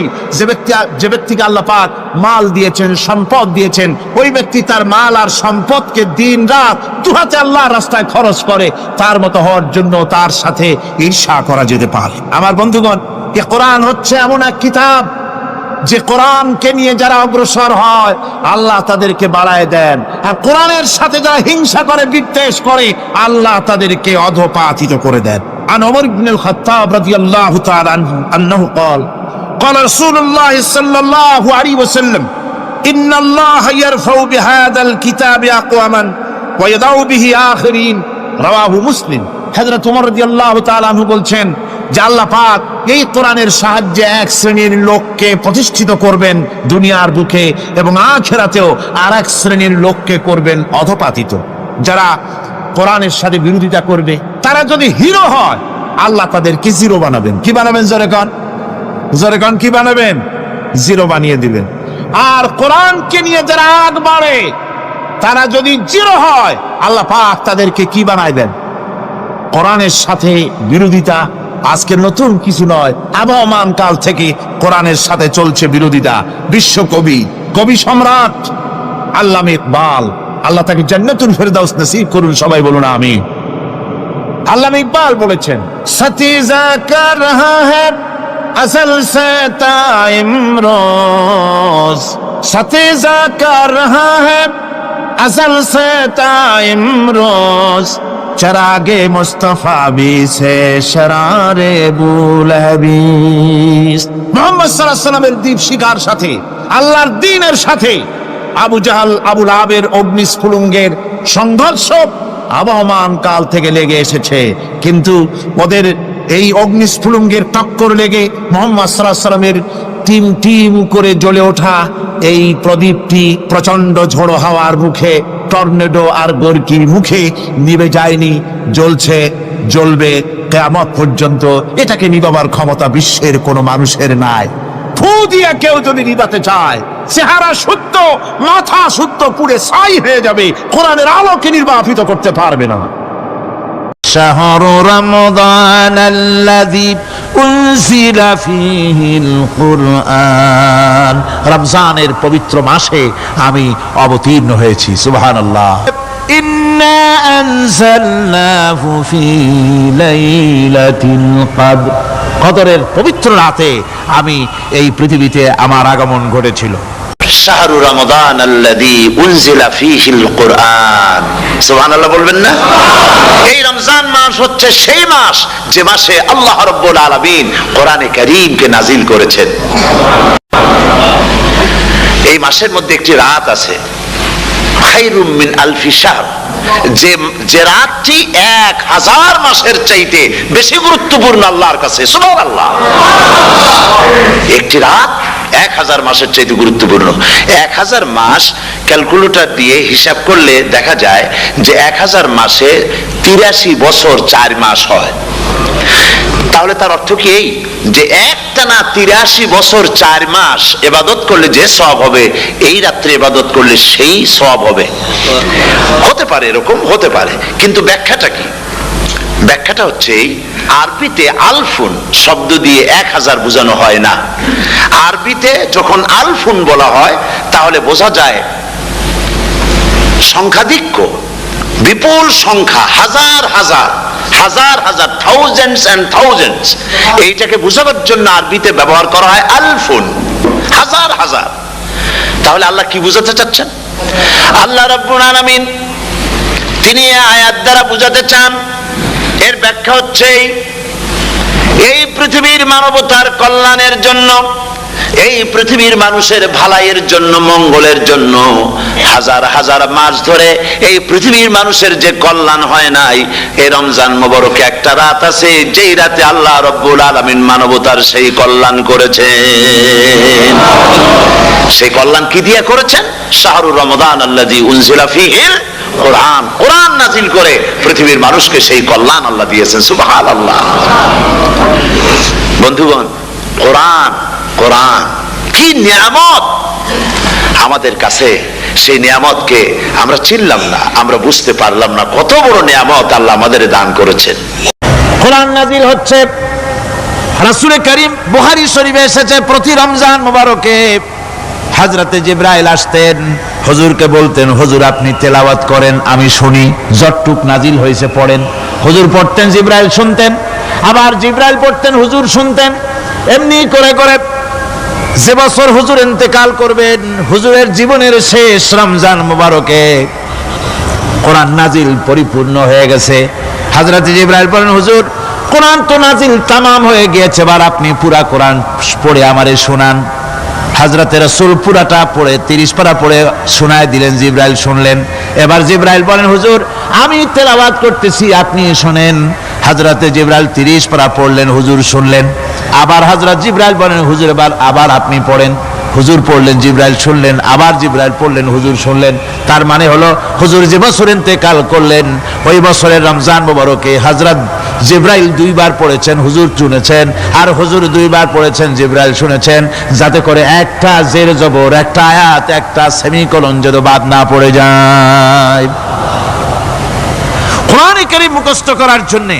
যে ব্যক্তিকে আল্লাহ পাক মাল দিয়েছেন, সম্পদ দিয়েছেন, ওই ব্যক্তি তার মাল আর সম্পদকে দিন রাত দুহাতে আল্লাহর রাস্তায় খরচ করে, তার মতো হওয়ার জন্য তার সাথে ঈর্ষা করা যেতে পারে। আমার বন্ধুগণ, এই কোরআন হচ্ছে এমন এক কিতাব যে কোরআনকে নিয়ে যারা অগ্রসর হয় আল্লাহ তাদেরকে বাড়ায় দেন, আর কোরআনের সাথে যারা হিংসা করে, বিদ্বেষ করে, আল্লাহ তাদেরকে অধঃপাতিত করে দেন। আন ওমর ইবনে খাত্তাব রাদিয়াল্লাহু তাআলা আনহু আন্নাহু قال قال رسول الله صلى الله عليه وسلم ان الله يرفع بهذا الكتاب اقواما ويضع به آخرين, রাওয়াহু মুসলিম। হযরত ওমর রাদিয়াল্লাহু তাআলা আনহু বলছেন যে আল্লাহ পাক এই কোরআনের সাহায্যে এক শ্রেণীর লোককে প্রতিষ্ঠিত করবেন দুনিয়ার বুকে, এবং আখিরাতেও আর এক শ্রেণীর লোককে করবেন অধঃপাতিত। যারা কোরআনের সাথে বিরোধিতা করবে, তারা যদি হিরো হয় আল্লাহ তাদেরকে জিরো বানাবেন। কি বানাবেন? জোরে কোন কি বানাবেন? জিরো বানিয়ে দিবেন। আর কোরআনকে নিয়ে যারা আগ বাড়ে, তারা যদি জিরো হয় আল্লাহ পাক তাদেরকে কি বানায় দেন? কোরআনের সাথে বিরোধিতা আজকের নতুন কিছু নয়, আবহমান কাল থেকে কোরআনের সাথে চলছে বিরোধিতা। বিশ্বকবি, কবি সম্রাট আল্লামা ইকবাল, আল্লাহ তাকে জান্নাতুল ফেরদাউস নসিব করুন, সবাই বলুন আমিন। আল্লামা ইকবাল বলেছেন, সতীজা কর রহা হ্যায় আসল সে তাইমরোজ, সতীজা কর রহা হ্যায় আসল সে তাইমরোজ, চরাগে মুস্তাফা বি সে শরারে বুলহবিস। মুহাম্মদ সাল্লাল্লাহু আলাইহি ওয়াসাল্লামের দ্বীপ শিকার সাথে, আল্লাহর দ্বীনের সাথে আবু জাহাল, আবু লাহাবের অগ্নিস্ফুলিঙ্গের সংঘর্ষ আবহমান কাল থেকে লেগে এসেছে, কিন্তু ওদের এই অগ্নিস্ফুলিঙ্গের টক্কর লেগে মুহাম্মদ সাল্লাল্লাহু আলাইহি ওয়াসাল্লামের টিম টিম করে জ্বলে ওঠা এই প্রদীপটি প্রচন্ড ঝোড়ো হাওয়ার মুখে, টর্নেডো আর গর্কির মুখে নিভে যায়নি, জ্বলছে, জ্বলবে কিয়ামত পর্যন্ত। এটাকে নিভাবার ক্ষমতা বিশ্বের কোনো মানুষের নাই। ফু দিয়ে কেউ যদি নিভাতে চায়, চেহারা শুদ্ধ, মাথা শুদ্ধ, পুড়ে ছাই হয়ে যাবে, কোরআনের আলোকে নির্বাপিত করতে পারবে না। شهر رمضان الذي أنزل فيه القرآن, রমজানের পবিত্র মাসে আমি অবতীর্ণ হয়েছি। সুবহানাল্লাহ। ইন্না আনজালনাহু ফি লাইলাতিল কদর, কদরের পবিত্র রাতে আমি এই পৃথিবীতে আমার আগমন ঘটেছিল। শাহরু রমাদান আল্লাযী উনজিলা ফীহিল কুরআন, সুবহানাল্লাহ বলবেন না? এই রমজান মাস হচ্ছে সেই মাস যে মাসে আল্লাহ রাব্বুল আলামিন কোরআনে কারীমকে নাজিল করেছেন। এই মাসের মধ্যে একটি রাত আছে, খায়রুম মিন আলফি শাহর, যে রাতটি 1000 মাসের চাইতে বেশি গুরুত্বপূর্ণ আল্লাহর কাছে। সুবহানাল্লাহ। একটি রাত 1000 মাসের চাইতে গুরুত্বপূর্ণ। 1000 মাস ক্যালকুলেটর দিয়ে হিসাব করলে দেখা যায় যে 1000 মাসে 83 বছর 4 মাস হয়। তাহলে তার অর্থ কি এই যে একটানা 83 বছর 4 মাস ইবাদত করলে যে সওয়াব হবে, এই রাত্রে ইবাদত করলে সেই সওয়াব হবে? হতে পারে, এরকম হতে পারে, কিন্তু ব্যাখ্যাটা কি? ব্যাখ্যাটা হচ্ছে এই, আরবিতে আলফুন শব্দ দিয়ে 1000 বোঝানো হয় না। আরবিতে যখন আলফুন বলা হয় তাহলে বোঝা যায় সংখ্যাধিক্য, বিপুল সংখ্যা, হাজার হাজার হাজার হাজার, থাউজেন্ডস এন্ড থাউজেন্ডস, এইটাকে বোঝানোর জন্য আরবিতে ব্যবহার করা হয় আলফুন, হাজার হাজার। তাহলে আল্লাহ কি বুঝাতে চাচ্ছেন? আল্লাহ রাব্বুল আলামিন তিনি আয়াত দ্বারা বুঝাতে চান, এর ব্যাখ্যা হচ্ছে এই পৃথিবীর মানবতার কল্যাণের জন্য, এই পৃথিবীর মানুষের ভালাইয়ের জন্য, মঙ্গলের জন্য হাজার হাজার মাস ধরে এই পৃথিবীর মানুষের যে কল্যাণ হয় নাই, এই রমজান মোবারকে একটা রাত আছে যেই রাতে আল্লাহ রাব্বুল আলামিন মানবতার সেই কল্যাণ করেছেন। সেই কল্যাণ কি দিয়ে করেছেন? শাহরুর রমাদান আল্লাযী উনজিলা ফীহিল কোরআন, কোরআন নাজিল করে পৃথিবীর মানুষকে সেই কল্যাণ আল্লাহ দিয়েছেন। সুবহানাল্লাহ। বন্ধুগণ, কোরআন, কোরআন কি নিয়ামত আমাদের কাছে! সেই নিয়ামতকে আমরা চিনলাম না, আমরা বুঝতে পারলাম না কত বড় নিয়ামত আল্লাহ আমাদের দান করেছেন। কোরআন নাজিল হচ্ছে, রাসূল করিম বুখারী শরীফে এসেছে, প্রতি রমজান মোবারকে হযরতে জিবরাইল আসতেন, হুজুরকে বলতেন, হুজুর আপনি তেলাওয়াত করেন, আমি শুনি, যতটুক নাজিল হয়েছে পড়েন। হুজুর পড়তেন, জিবরাইল শুনতেন, আবার জিবরাইল পড়তেন, হুজুর শুনতেন। এমনি করে করে যে বছর হুজুর ইন্তেকাল করবেন, হুজুরের জীবনের শেষ রমজান মোবারকে কোরআন নাজিল পরিপূর্ণ হয়ে গেছে। হযরত জিবরাইল বলেন, হুজুর কোরআন তো নাজিল তামাম হয়ে গিয়েছে, এবার আপনি পুরা কোরআন পড়ে আমারে শোনান। হযরতে রাসূল পুরাটা পড়ে 30 পারা পড়ে শোনায় দিলেন, জিবরাইল শুনলেন। এবার জিবরাইল বলেন, হুজুর আমি তেলাওয়াত করতেছি, আপনি শুনেন। হযরতে জিবরাইল 30 পারা পড়লেন, হুজুর শুনলেন। আবার হযরত জিবরাইল বলেন, হুজুর আবার আপনি পড়েন। হুজুর পড়লেন, জিবরাইল শুনলেন, আবার জিবরাইল পড়লেন, হুজুর শুনলেন। তার মানে হলো হুজুর যে বছর ইন্তেকাল করলেন, ওই বছরের রমজান মোবারকে হযরত জিবরাইল 2 বার পড়েছেন, হুজুর শুনেছেন, আর হুজুর 2 বার পড়েছেন, জিবরাইল শুনেছেন, যাতে করে একটা জের জবর, একটা আয়াত, একটা সেমিকোলন যেন বাদ না পড়ে যায়। কোরআনে কারীম মুখস্থ করার জন্য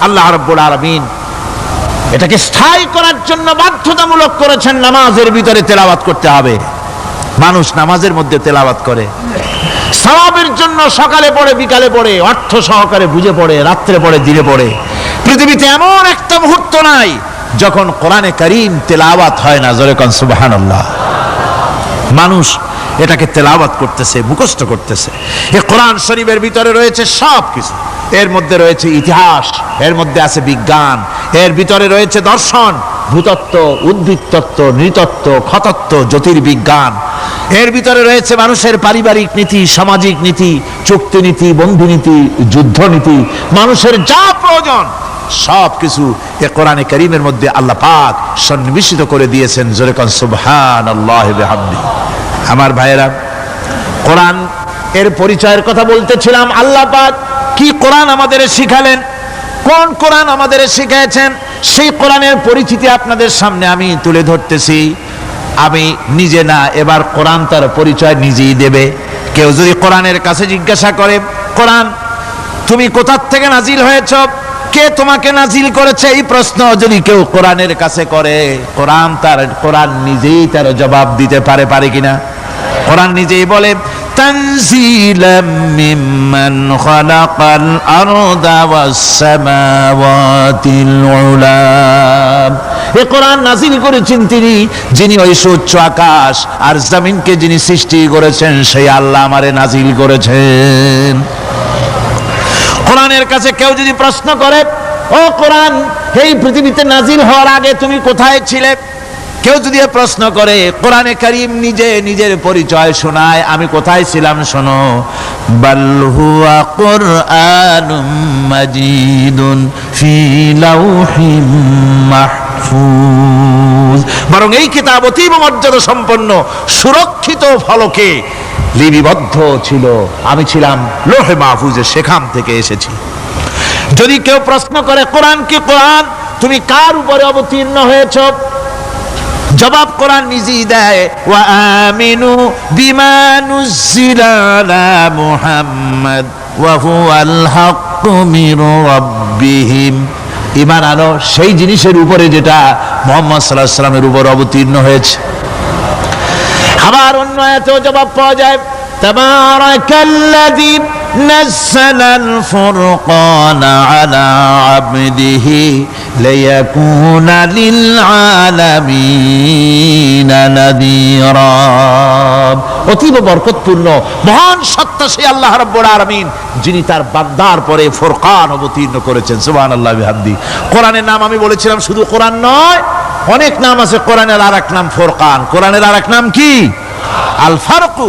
আল্লাহ রাব্বুল আলামিন এটাকে স্থায়ী করার জন্য বাধ্যতামূলক করেছেন, নামাজের ভিতরে তেলাওয়াত করতে হবে। মানুষ নামাজের মধ্যে তেলাওয়াত করে, সওয়াবের জন্য সকালে পড়ে, বিকালে পড়ে, অর্থ সহকারে বুঝে পড়ে, রাত্রে পড়ে, দিনে পড়ে। পৃথিবীতে এমন একটা মুহূর্ত নাই যখন কোরআনে কারীম তেলাওয়াত হয় না। জোরে কোন সুবহানাল্লাহ। মানুষ এটাকে তেলাওয়াত করতেছে, মুখস্থ করতেছে। এই কোরআন শরীফের ভিতরে রয়েছে সব কিছু। এর মধ্যে রয়েছে ইতিহাস, এর মধ্যে আছে বিজ্ঞান, এর ভিতরে রয়েছে দর্শন, ভূতত্ত্ব, উদ্ভিদতত্ত্ব, নৃতত্ত্ব, খতত্ত্ব, জ্যোতির্বিজ্ঞান। এর ভিতরে রয়েছে মানুষের পারিবারিক নীতি, সামাজিক নীতি, চুক্তি নীতি, বন্ধু নীতি, যুদ্ধ নীতি, মানুষের যা প্রয়োজন সব কিছু এ কোরআনে কারীমের মধ্যে আল্লাহ পাক সন্নিবেশিত করে দিয়েছেন। জোরে কোন সুবহানাল্লাহি ওয়া বিহামদিহি। আমার ভাইয়েরা, কোরআন এর পরিচয়ের কথা বলতেছিলাম। আল্লাহ পাক কি কোরআন আমাদের শিখালেন, কোন কোরআন আমাদের শিখিয়েছেন, সেই কোরআনের পরিচিতি আপনাদের সামনে আমি তুলে ধরতেছি। আমি নিজে না, এবার কোরআন তার পরিচয় নিজেই দেবে। কেউ যদি কোরআনের কাছে জিজ্ঞাসা করে, কোরআন তুমি কোথা থেকে নাজিল হয়েছ, কে তোমাকে নাজিল করেছে, এই প্রশ্ন যদি কেউ কোরআনের কাছে করে, কোরআন নিজেই তার জবাব দিতে পারে কিনা? কোরআন নিজেই বলে, তানজিলাম মিম্মান খালাকাল আরদা ওয়াস সামাওয়াতিল উলা। এই কোরআন নাজিল করেছেন তিনি, যিনি ওই সুউচ্চ আকাশ আর জমিনকে যিনি সৃষ্টি করেছেন, সেই আল্লাহ আমারে নাজিল করেছেন। কোরআনের কাছে কেউ যদি প্রশ্ন করে, ও কোরআন এই পৃথিবীতে নাজিল হওয়ার আগে তুমি কোথায় ছিলে, কেউ যদি প্রশ্ন করে, কোরআনে কারীম নিজে নিজের পরিচয় শোনায়, আমি কোথায় ছিলাম শোনো। বাল হুয়া কুরআনুম মাজিদুন ফি লাউহিম মাহফুজ। বরং এই কিতাব অতীব মর্যাদা সম্পন্ন, সুরক্ষিত ফলকে লিপিবদ্ধ ছিল। আমি ছিলাম লোহে মাহফুজে, সেখান থেকে এসেছি। যদি কেউ প্রশ্ন করে কোরআন কি, কোরআন তুমি কার উপরে অবতীর্ণ হয়েছো? জবাব কোরআন নিজেই দেয়, ওয়া আমিনু বিমা নুজ্জিলা আলা মুহাম্মাদ ওয়া হুয়াল হাক্কু মির রাব্বিহিম। ঈমান আনো সেই জিনিসের উপরে যেটা মুহাম্মদ সাল্লাল্লাহু আলাইহি ওয়াসাল্লামের উপর অবতীর্ণ হয়েছে। আবার অন্য আয়াতেও জবাব পাওয়া যায়, তাবারাকাল্লাযী নাযালাল ফুরকানা আলা আবদিহি লিয়াকুনা লিল আলামিনা নাযীরা। অতীব বরকতপূর্ণ মহান সত্তা সেই আল্লাহ রাব্বুল আলামিন, যিনি তার বান্দার পরে ফুরকান অবতীর্ণ করেছেন। সুবহানাল্লাহি ওয়া বিহামদি। কোরআনের নাম আমি বলেছিলাম শুধু কোরআন নয়, অনেক নাম আছে। কোরআনের আরেক নাম ফুরকান। কোরআনের আরেক নাম কি? আল ফারকু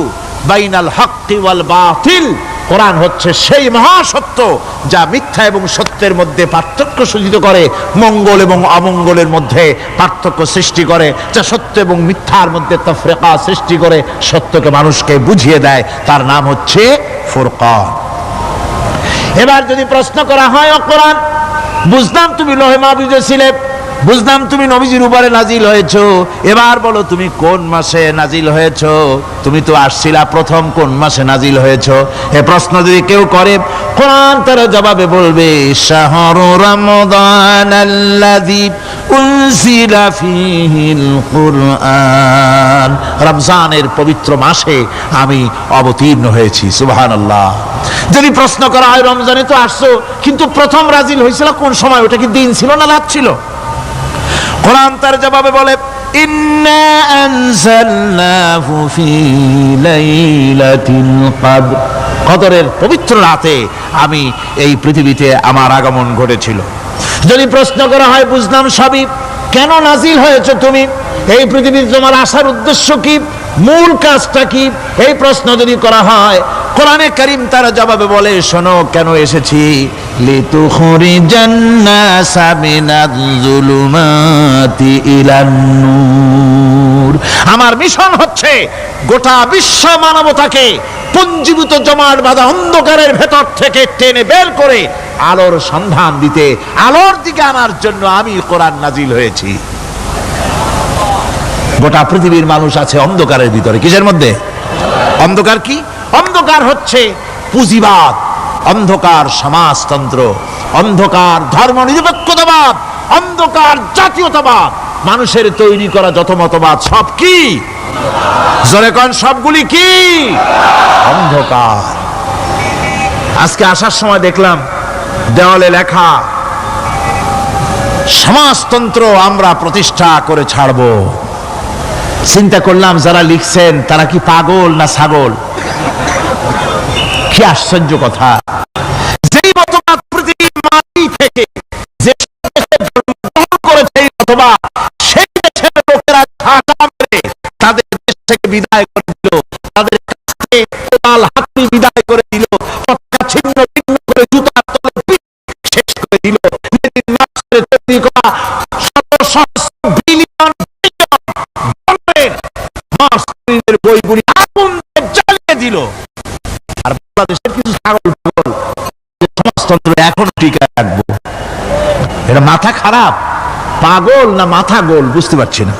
বাইনাল হাক্কি ওয়াল বাতিল। কোরআন হচ্ছে সেই মহাসত্য যা মিথ্যা এবং সত্যের মধ্যে পার্থক্য সূচিত করে, মঙ্গল এবং অমঙ্গলের মধ্যে পার্থক্য সৃষ্টি করে, যা সত্য এবং মিথ্যার মধ্যে তাফরিকা সৃষ্টি করে, সত্যকে মানুষকে বুঝিয়ে দেয়। তার নাম হচ্ছে ফুরকান। এবার যদি প্রশ্ন করা হয়, ও কোরআন, বুঝলাম তুমি লৌহে মাহফুজে ছিলে, বুঝলাম তুমি নবীজির উপরে নাজিল হয়েছো, এবার বলো তুমি কোন মাসে নাজিল হয়েছো? তুমি তো আসছিলা প্রথম কোন মাসে নাজিল হয়েছো? এ প্রশ্ন যদি কেউ করে, কোরআন তার জবাবে বলবে, শাহরু রমাদানাল্লাযী উনজিলা ফীহিল কুরআন। রমজানের পবিত্র মাসে আমি অবতীর্ণ হয়েছি। সুবহানাল্লাহ। যদি প্রশ্ন করা হয়, রমজানে তো আসছো, কিন্তু প্রথম নাজিল হয়েছিল কোন সময়? ওটা কি দিন ছিল না রাত ছিল? কোরআন তার জবাবে বলে, ইন্না আনজালনাহু ফি লাইলাতিল কদর। কদরের পবিত্র রাতে আমি এই পৃথিবীতে আমার আগমন ঘটেছিল। যদি প্রশ্ন করা হয়, বুঝলাম সবই, কেন নাজিল হয়েছে তুমি? এই পৃথিবীতে তোমার আসার উদ্দেশ্য কি? মূল কাজটা কি? এই প্রশ্ন যদি করা হয়, কোরআনে কারীম তার জবাবে বলে, শোনো কেন এসেছি। লিতুখরিজান নাসা মিনাজ যুলুমাতি ইলান নূর। আমার মিশন হচ্ছে গোটা বিশ্ব মানবতাকে পুঞ্জীভূত জমাট বাঁধা অন্ধকারের ভেতর থেকে টেনে বের করে আলোর সন্ধান দিতে, আলোর দিকে আনার জন্য আমি কোরআন নাজিল হয়েছি। গোটা পৃথিবীর মানুষ আছে অন্ধকারের ভিতরে। কিসের মধ্যে? অন্ধকার কি? অন্ধকার হচ্ছে পুঁজিবাদ, অন্ধকার সমাজতন্ত্র, অন্ধকার ধর্মনিরপেক্ষতাবাদ, অন্ধকার জাতীয়তাবাদ। মানুষের তৈরি করা যত মতবাদ সব কি? জোরে কোন, সবগুলি কি? অন্ধকার। আজকে আসার সময় দেখলাম দেওয়ালে লেখা, সমাজতন্ত্র আমরা প্রতিষ্ঠা করে ছাড়বো। চিন্তা করলাম, যারা লিখছেন তারা কি পাগল না ছাগল? কি আশ্চর্য কথা! যেই মতবাদ পৃথিবীর মাটি থেকে যে গ্রহণ করেছে, এই মতবাদ সেই দেশের লোকেরা ঝাঁটা মেরে তাদের দেশ থেকে বিদায় করে দিল, তাদের কাছ থেকে কোদাল হাতি বিদায় করে দিল, পতাকা ছিন্ন ভিন্ন করে জুতার তলে পিঠ শেষ করে দিল। তৈরি করা সহস্র বিলিয়ন বইগুলি আগুন জ্বালিয়ে দিল। আর বাংলাদেশের কিছু ছাগল সমাজতন্ত্র এখন টিকা রাখবো। এটা মাথা খারাপ, পাগল না মাথা গোল বুঝতে পারছি না।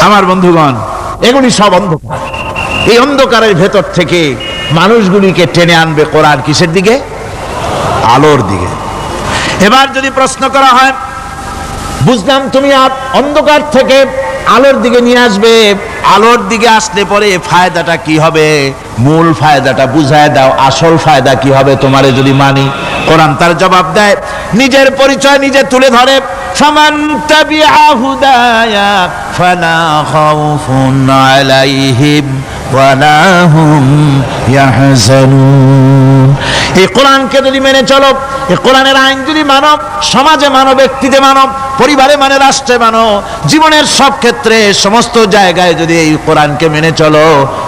আমার বন্ধুগণ, এগুলি সব অন্ধকার। এই অন্ধকারের ভেতর থেকে মানুষগুলিকে টেনে আনবে কোরআন কিসের দিকে? আলোর দিকে। এবার যদি প্রশ্ন করা হয়, বুঝলাম তুমি অন্ধকার থেকে আলোর দিকে নিয়ে আসবে, আলোর দিকে আসলে পরে ফায়দাটা কি হবে? মূল ফায়দাটা বুঝায় দাও, আসল ফায়দা কি হবে তোমারে যদি মানি? কোরআন তার জবাব দেয়, নিজের পরিচয় নিজে তুলে ধরে, ফামান তাবিআ হুদায়া ফালা খাউফুন আলাইহিম ওয়ালা হুম ইয়াহজানুন। এই কোরআনকে যদি মেনে চলো, এই কোরআনের আইন যদি মানো, সমাজে মানো, ব্যক্তিতে মানো, পরিবারে মানে, রাষ্ট্রে মানো, জীবনের সব ক্ষেত্রে সমস্ত জায়গায় যদি এই কোরআনকে মেনে চলো,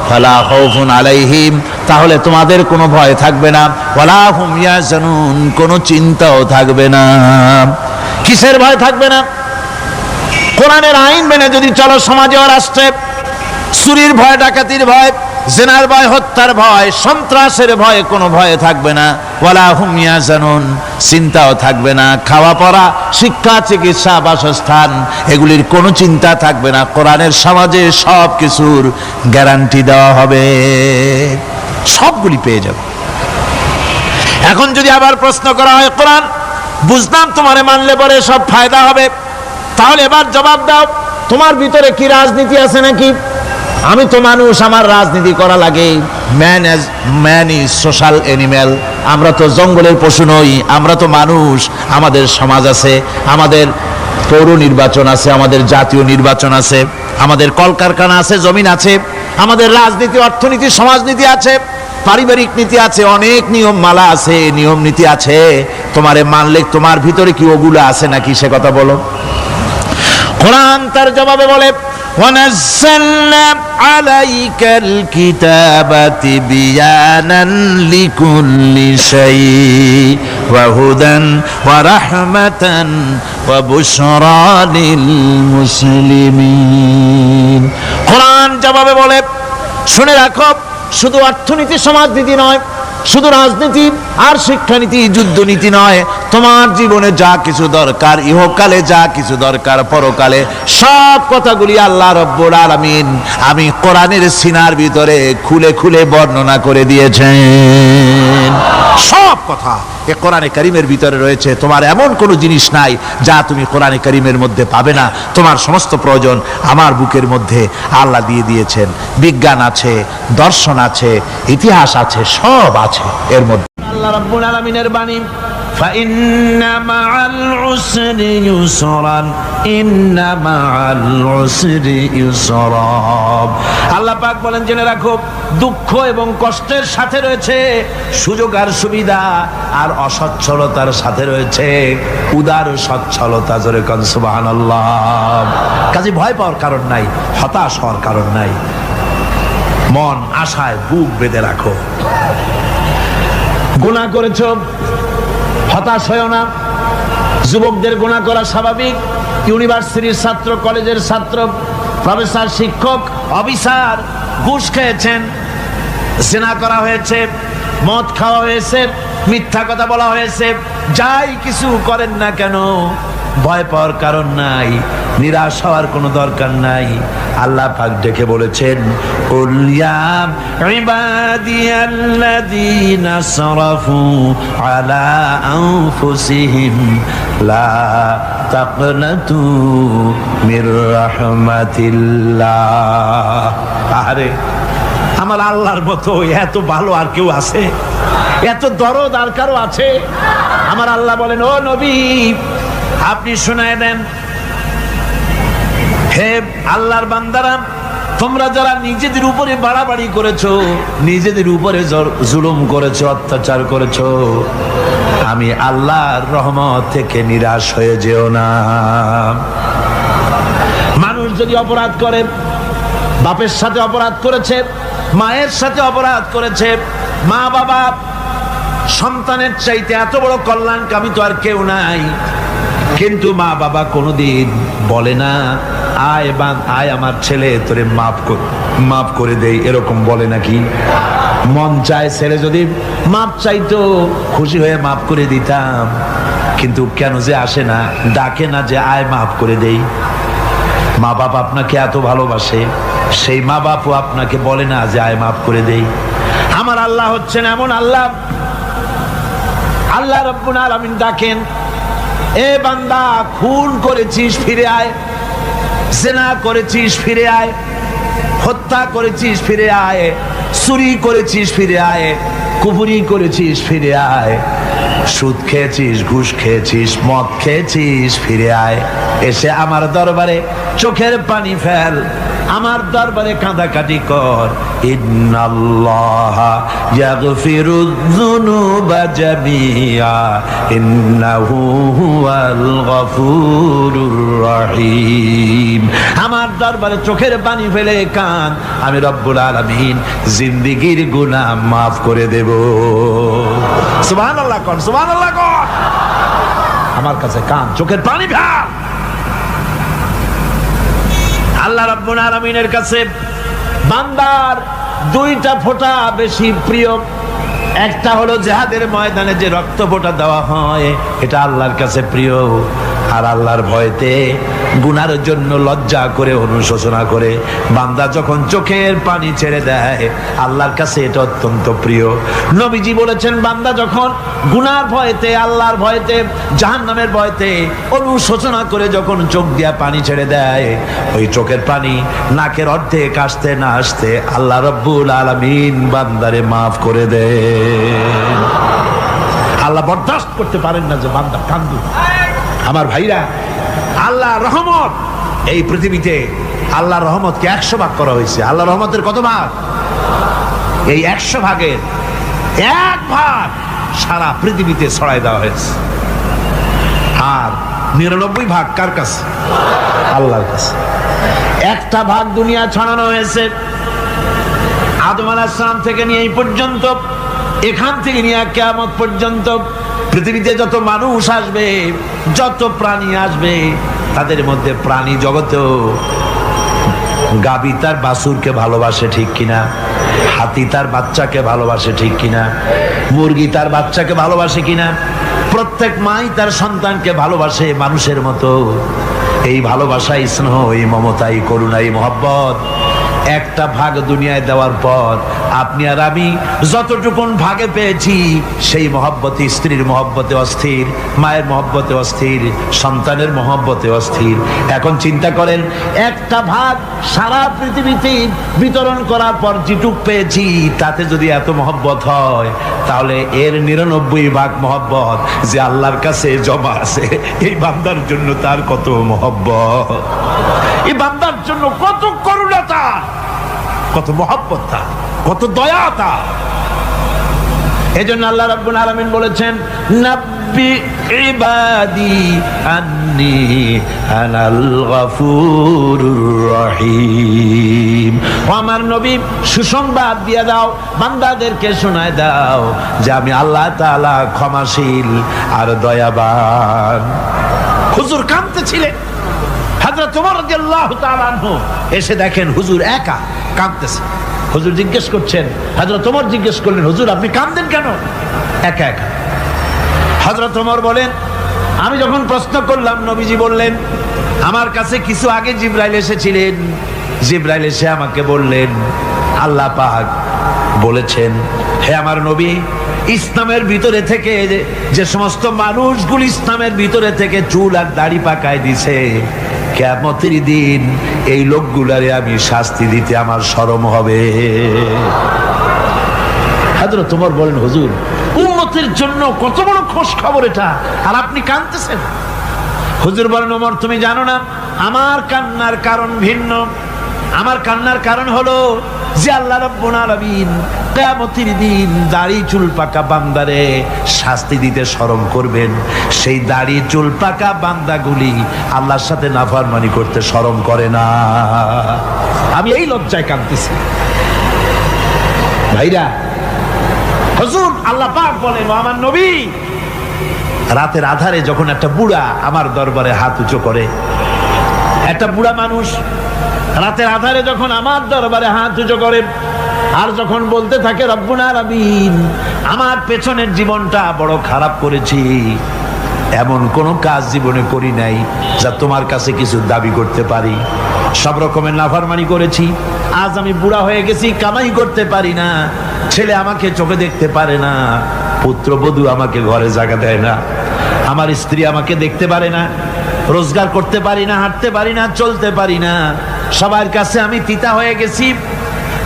ফালা খাউফুন আলাইহিম, তাহলে তোমাদের কোনো ভয় থাকবে না, ওয়ালা হুম ইয়াহজানুন, কোনো চিন্তাও থাকবে না। কিসের ভয় থাকবে না? কোরআনের আইন মেনে যদি চলো সমাজে ও রাষ্ট্রে, চুরির ভয়, ডাকাতির ভয়, জিনার ভয়, হত্যার ভয়, সন্ত্রাসের ভয়, কোনো ভয় থাকবে না। ওয়ালা হুম ইয়াহজানুন, চিন্তাও থাকবে না। খাওয়া পড়া, শিক্ষা, চিকিৎসা, বাসস্থান, এগুলির কোনো চিন্তা থাকবে না। কোরআনের সমাজে সব কিছুর গ্যারান্টি দেওয়া হবে, সবগুলি পেয়ে যাবে। এখন যদি আবার প্রশ্ন করা হয়, কোরআন বুঝলাম তোমারে মানলে পরে সব ফায়দা হবে, তাহলে এবার জবাব দাও, তোমার ভিতরে কি রাজনীতি আছে নাকি? আমি তো মানুষ, আমার রাজনীতি করা লাগে। Man is social animal. আমরা তো জঙ্গলের পশু নই, আমরা তো মানুষ। আমাদের সমাজ আছে, আমাদের পৌর নির্বাচন আছে, আমাদের জাতীয় নির্বাচন আছে, আমাদের কলকারখানা আছে, জমিন আছে, আমাদের রাজনীতি, অর্থনীতি, সমাজনীতি আছে, পারিবারিক নীতি আছে, অনেক নিয়ম মালা আছে, নিয়ম নীতি আছে। তোমারে মানলে তোমার ভিতরে কি ওগুলো আছে নাকি, সে কথা বলো। কোরআন তার জবাবে বলে, وَنَزَّلْنَا عَلَيْكَ الْكِتَابَ تِبْيَانًا لِكُلِّ شَيْءٍ وَهُدًى وَرَحْمَةً وَبُشْرَى لِلْمُسْلِمِينَ। কোরআন জবাবে বলে, শুনে রাখো, শুধু অর্থনীতি সমাজনীতি নয়, শুধু রাজনীতি আর শিক্ষানীতি, যুদ্ধনীতি নয়, তোমার জীবনে যা কিছু দরকার, ইহকালে যা কিছু দরকার, পরকালে সব কথাগুলি আল্লাহ রব্বুল আলামিন আমি কোরআনের সিনার ভিতরে খুলে খুলে বর্ণনা করে দিয়েছেন। সব কথা এ কোরআনে কারীমের ভিতরে রয়েছে। তোমার এমন কোনো জিনিস নাই যা তুমি কোরআনে কারীমের মধ্যে পাবে না। তোমার সমস্ত প্রয়োজন আমার বুকের মধ্যে আল্লাহ দিয়ে দিয়েছেন। বিজ্ঞান আছে, দর্শন আছে, ইতিহাস আছে, সব আছে এর মধ্যে। আল্লাহ রাব্বুল আলামিনের বাণী, فَإِنَّ مَعَ الْعُسْرِ يُسْرًا إِنَّ مَعَ الْعُسْرِ يُسْرًا। আল্লাহ পাক বলেন, জেনে রাখো, দুঃখ এবং কষ্টের সাথে রয়েছে সুযোগ আর সুবিধা, আর অসচ্ছলতার সাথে রয়েছে উদার সচ্ছলতা। জোরে কোন সুবহানাল্লাহ। কাজে ভয় পাওয়ার কারণ নাই, হতাশ হওয়ার কারণ নাই। মন আশায় বুক বেঁধে রাখো। গুনাহ করেছো, হতাশ হয়েও না। যুবকদের গুনাহ করা স্বাভাবিক। ইউনিভার্সিটির ছাত্র, কলেজের ছাত্র, প্রফেসর, শিক্ষক, অফিসার ঘুষ খেয়েছেন, জিনা করা হয়েছে, মদ খাওয়া হয়েছে, মিথ্যা কথা বলা হয়েছে, যাই কিছু করেন না কেন ভয় পাওয়ার কারণ নাই, নিরাশ হওয়ার কোনো দরকার নাই। আল্লাহ পাক ডেকে বলেছেন, কুল ইয়া ইবাদিয়াল্লাযীনা আসরাফু আলা আনফুসিহিম লা তাকনাতু মির রাহমাতিল্লাহ। আরে আমার আল্লাহর মতো এত ভালো আর কেউ আছে? এত দরদ আর কারো আছে? আমার আল্লাহ বলেন, ও নবী, আপনি শোনায় দেন, হে আল্লাহর বান্দারা, তোমরা যারা নিজেদের উপরে বাড়াবাড়ি করেছো, নিজেদের উপরে জুলুম করেছো, অত্যাচার করেছো, আমি আল্লাহর রহমত থেকে নিরাশ হয়ে যেও না। মানুষ যদি অপরাধ করে, বাপের সাথে অপরাধ করেছে, মায়ের সাথে অপরাধ করেছে, মা বাবা সন্তানের চাইতে এত বড় কল্যাণকামী তো আর কেউ নাই। কিন্তু মা বাবা কোনোদিন বলে না, আয় আমার ছেলে তোরে মাফ করে দেই, এরকম বলে নাকি? মন চায় ছেলে যদি মাপ চাইতো, খুশি হয়ে মাফ করে দিতাম, কিন্তু কেন যে আসে না, ডাকে না যে আয় মাফ করে দেই। মা বাপ আপনাকে এত ভালোবাসে, সেই মা বাপও আপনাকে বলে না যে আয় মাফ করে দেই। আমার আল্লাহ হচ্ছেন এমন আল্লাহ, আল্লাহ রাব্বুল আলামিন ডাকেন, এ বান্দা, খুন করেছিস ফিরে আয়, জিনা করেছিস ফিরে আয়, হত্যা করেছিস ফিরে আয়, চুরি করেছিস ফিরে আয়, কুফরি করেছিস ফিরে আয়, সুদ খেয়েছিস, ঘুষ খেয়েছিস, মদ খেয়েছিস ফিরে আয়। এসে আমার দরবারে চোখের পানি ফেল, আমার দরবারে কাঁদাকাটি কর। ইন্নাল্লাহা ইয়াগফিরুয যুনুবা জামিআ ইন্নাহু হুয়াল গফুরুর রহিম। আমার দরবারে চোখের পানি ফেলে কান, আমি রব্বুল আলামিন জিন্দেগীর গুনাহ মাফ করে দেব। সুবহানাল্লাহ কোন, সুবহানাল্লাহ কোন। আমার কাছে কান, চোখের পানি ফেল। আল্লাহ রাব্বুল আলামিনের কাছে বান্দার দুইটা ফোঁটা বেশি প্রিয়। একটা হলো জিহাদের ময়দানে যে রক্ত ফোঁটা দেওয়া হয়, এটা আল্লাহর কাছে প্রিয়। আর আল্লাহর ভয়তে গুনার জন্য লজ্জা করে অনুশোচনা করে বান্দা যখন চোখের পানি ছেড়ে দেয়, আল্লাহর কাছে এটা অত্যন্ত প্রিয়। নবীজি বলেছেন, বান্দা যখন গুনার ভয়তে, আল্লাহর ভয়তে, জাহান্নামের ভয়তে অনুশোচনা করে যখন চোখ দিয়া পানি ছেড়ে দেয়, ওই চোখের পানি নাকের অর্ধেক আসতে না আসতে আল্লাহ রাব্বুল আলামিন বান্দারে মাফ করে দেয়। আল্লাহ বরদাস্ত করতে পারেন না যে বান্দা কান্দু। আমার ভাইরা, আল্লাহ রহমত, এই পৃথিবীতে আল্লাহ রহমতকে 100 ভাগ করা হয়েছে। আল্লাহ রহমতের কত ভাগ? এই 100 ভাগের 1 ভাগ সারা পৃথিবীতে ছড়াই দেওয়া হয়েছে। আর 99 ভাগ কার কাছে? আল্লাহর কাছে। একটা ভাগ দুনিয়া ছড়ানো হয়েছে আদম আলাইহিস সালাম থেকে নিয়ে এই পর্যন্ত, এখান থেকে নিয়ে কিয়ামত পর্যন্ত পৃথিবীতে যত মানুষ আসবে, যত প্রাণী আসবে, তাদের মধ্যে প্রাণী জগতেও গাবি তার বাছুরকে ভালোবাসে ঠিক কিনা, হাতি তার বাচ্চাকে ভালোবাসে ঠিক কিনা, মুরগি তার বাচ্চাকে ভালোবাসে কিনা, প্রত্যেক মাই তার সন্তানকে ভালোবাসে মানুষের মতো। এই ভালোবাসা, স্নেহ, এই মমতা, এই করুণা, এই মহব্বত একটা ভাগ দুনিয়ায় দেওয়ার পর আপনি আর আমি যতটুকুন ভাগে পেয়েছি, সেই মহব্বতে, স্ত্রীর মহব্বতে অস্থির, মায়ের মহব্বতে অস্থির, সন্তানের মহব্বতে অস্থির। এখন চিন্তা করেন, একটা ভাগ সারা পৃথিবীতে বিতরণ করার পর যেটুক পেয়েছি, তাতে যদি এত মহব্বত হয়, তাহলে এর 99 ভাগ মহব্বত যে আল্লাহর কাছে জমা আছে, এই বান্দার জন্য তার কত মহব্বত, এই বান্দার জন্য কত করুণা তার, কত মহব্বত তার, কত দয়া তার। এজন্য আল্লাহ রাব্বুল আলামিন বলেছেন, নাব্বি ইবাদি আন্নী আনাল গফুরুর রহিম। ও আমার নবী, সুসংবাদ দিয়ে দাও, বান্দাদেরকে শোনায় দাও যে আমি আল্লাহ তাআলা ক্ষমাশীল আর দয়াবান। হুজুর কাঁদতেছিলেন, হযরত ওমর রাদিয়াল্লাহু তাআলা আনহু এসে দেখেন হুজুর একা কাঁদতেছে। হুজুর জিজ্ঞেস করছেন, হযরত ওমর জিজ্ঞেস করলেন, হুজুর আপনি কাঁদেন কেন একা একা? হযরত ওমর বলেন, আমি যখন প্রশ্ন করলাম, নবীজি বললেন, আমার কাছে কিছু আগে জিবরাইল এসেছিলেন। জিবরাইল এসে আমাকে বললেন, আল্লাহ পাক বলেছেন, হে আমার নবী, ইসলামের ভিতরে থেকে যে সমস্ত মানুষগুলো ইসলামের ভিতরে থেকে চুল আর দাড়ি পাকায় দিছে, কিয়ামতের দিন এই লোকগুলারে আমি শাস্তি দিতে আমার শরম হবে। হযরত ওমর বলেন, হুজুর উম্মতের জন্য কত বড় খোশ খবর এটা, আর আপনি কাঁদতেছেন। হুজুর বলেন, ওমর তুমি জানো না, আমার কান্নার কারণ ভিন্ন। আমার কান্নার কারণ হলো যে আল্লাহ রাব্বুল আলামিন কিয়ামতের দিন দাড়ি চুল পাকা বান্দারে শাস্তি দিতে শরম করবেন। সেই দাড়ি চুল পাকা বান্দাগুলি আল্লাহর সাথে নাফরমানি করতে শরম করে না। আমি এই লজ্জায় কাঁদতেছি। ভাইরা, হুজুর আল্লাহ পাক বলেন, আমার নবী, রাতের আধারে যখন একটা বুড়া আমার দরবারে হাত উঁচু করে, একটা বুড়া মানুষ রাতের আধারে যখন আমার দরবারে হাত উঁচু করে, আর যখন বলতে থাকে, রব্বুল আলামিন, আমার পেছনের জীবনটা বড় খারাপ করেছি, এমন কোন কাজ জীবনে করি নাই যা তোমার কাছে কিছু দাবি করতে পারি, সব রকমের নাফরমানি করেছি, আজ আমি বুড়া হয়ে গেছি, কামাই করতে পারি না, ছেলে আমাকে চোখে দেখতে পারে না, পুত্রবধূ আমাকে ঘরে জায়গা দেয় না, আমার স্ত্রী আমাকে দেখতে পারে না, রোজগার করতে পারি না, হাঁটতে পারি না, চলতে পারি না, সবার কাছে আমি তিতা হয়ে গেছি,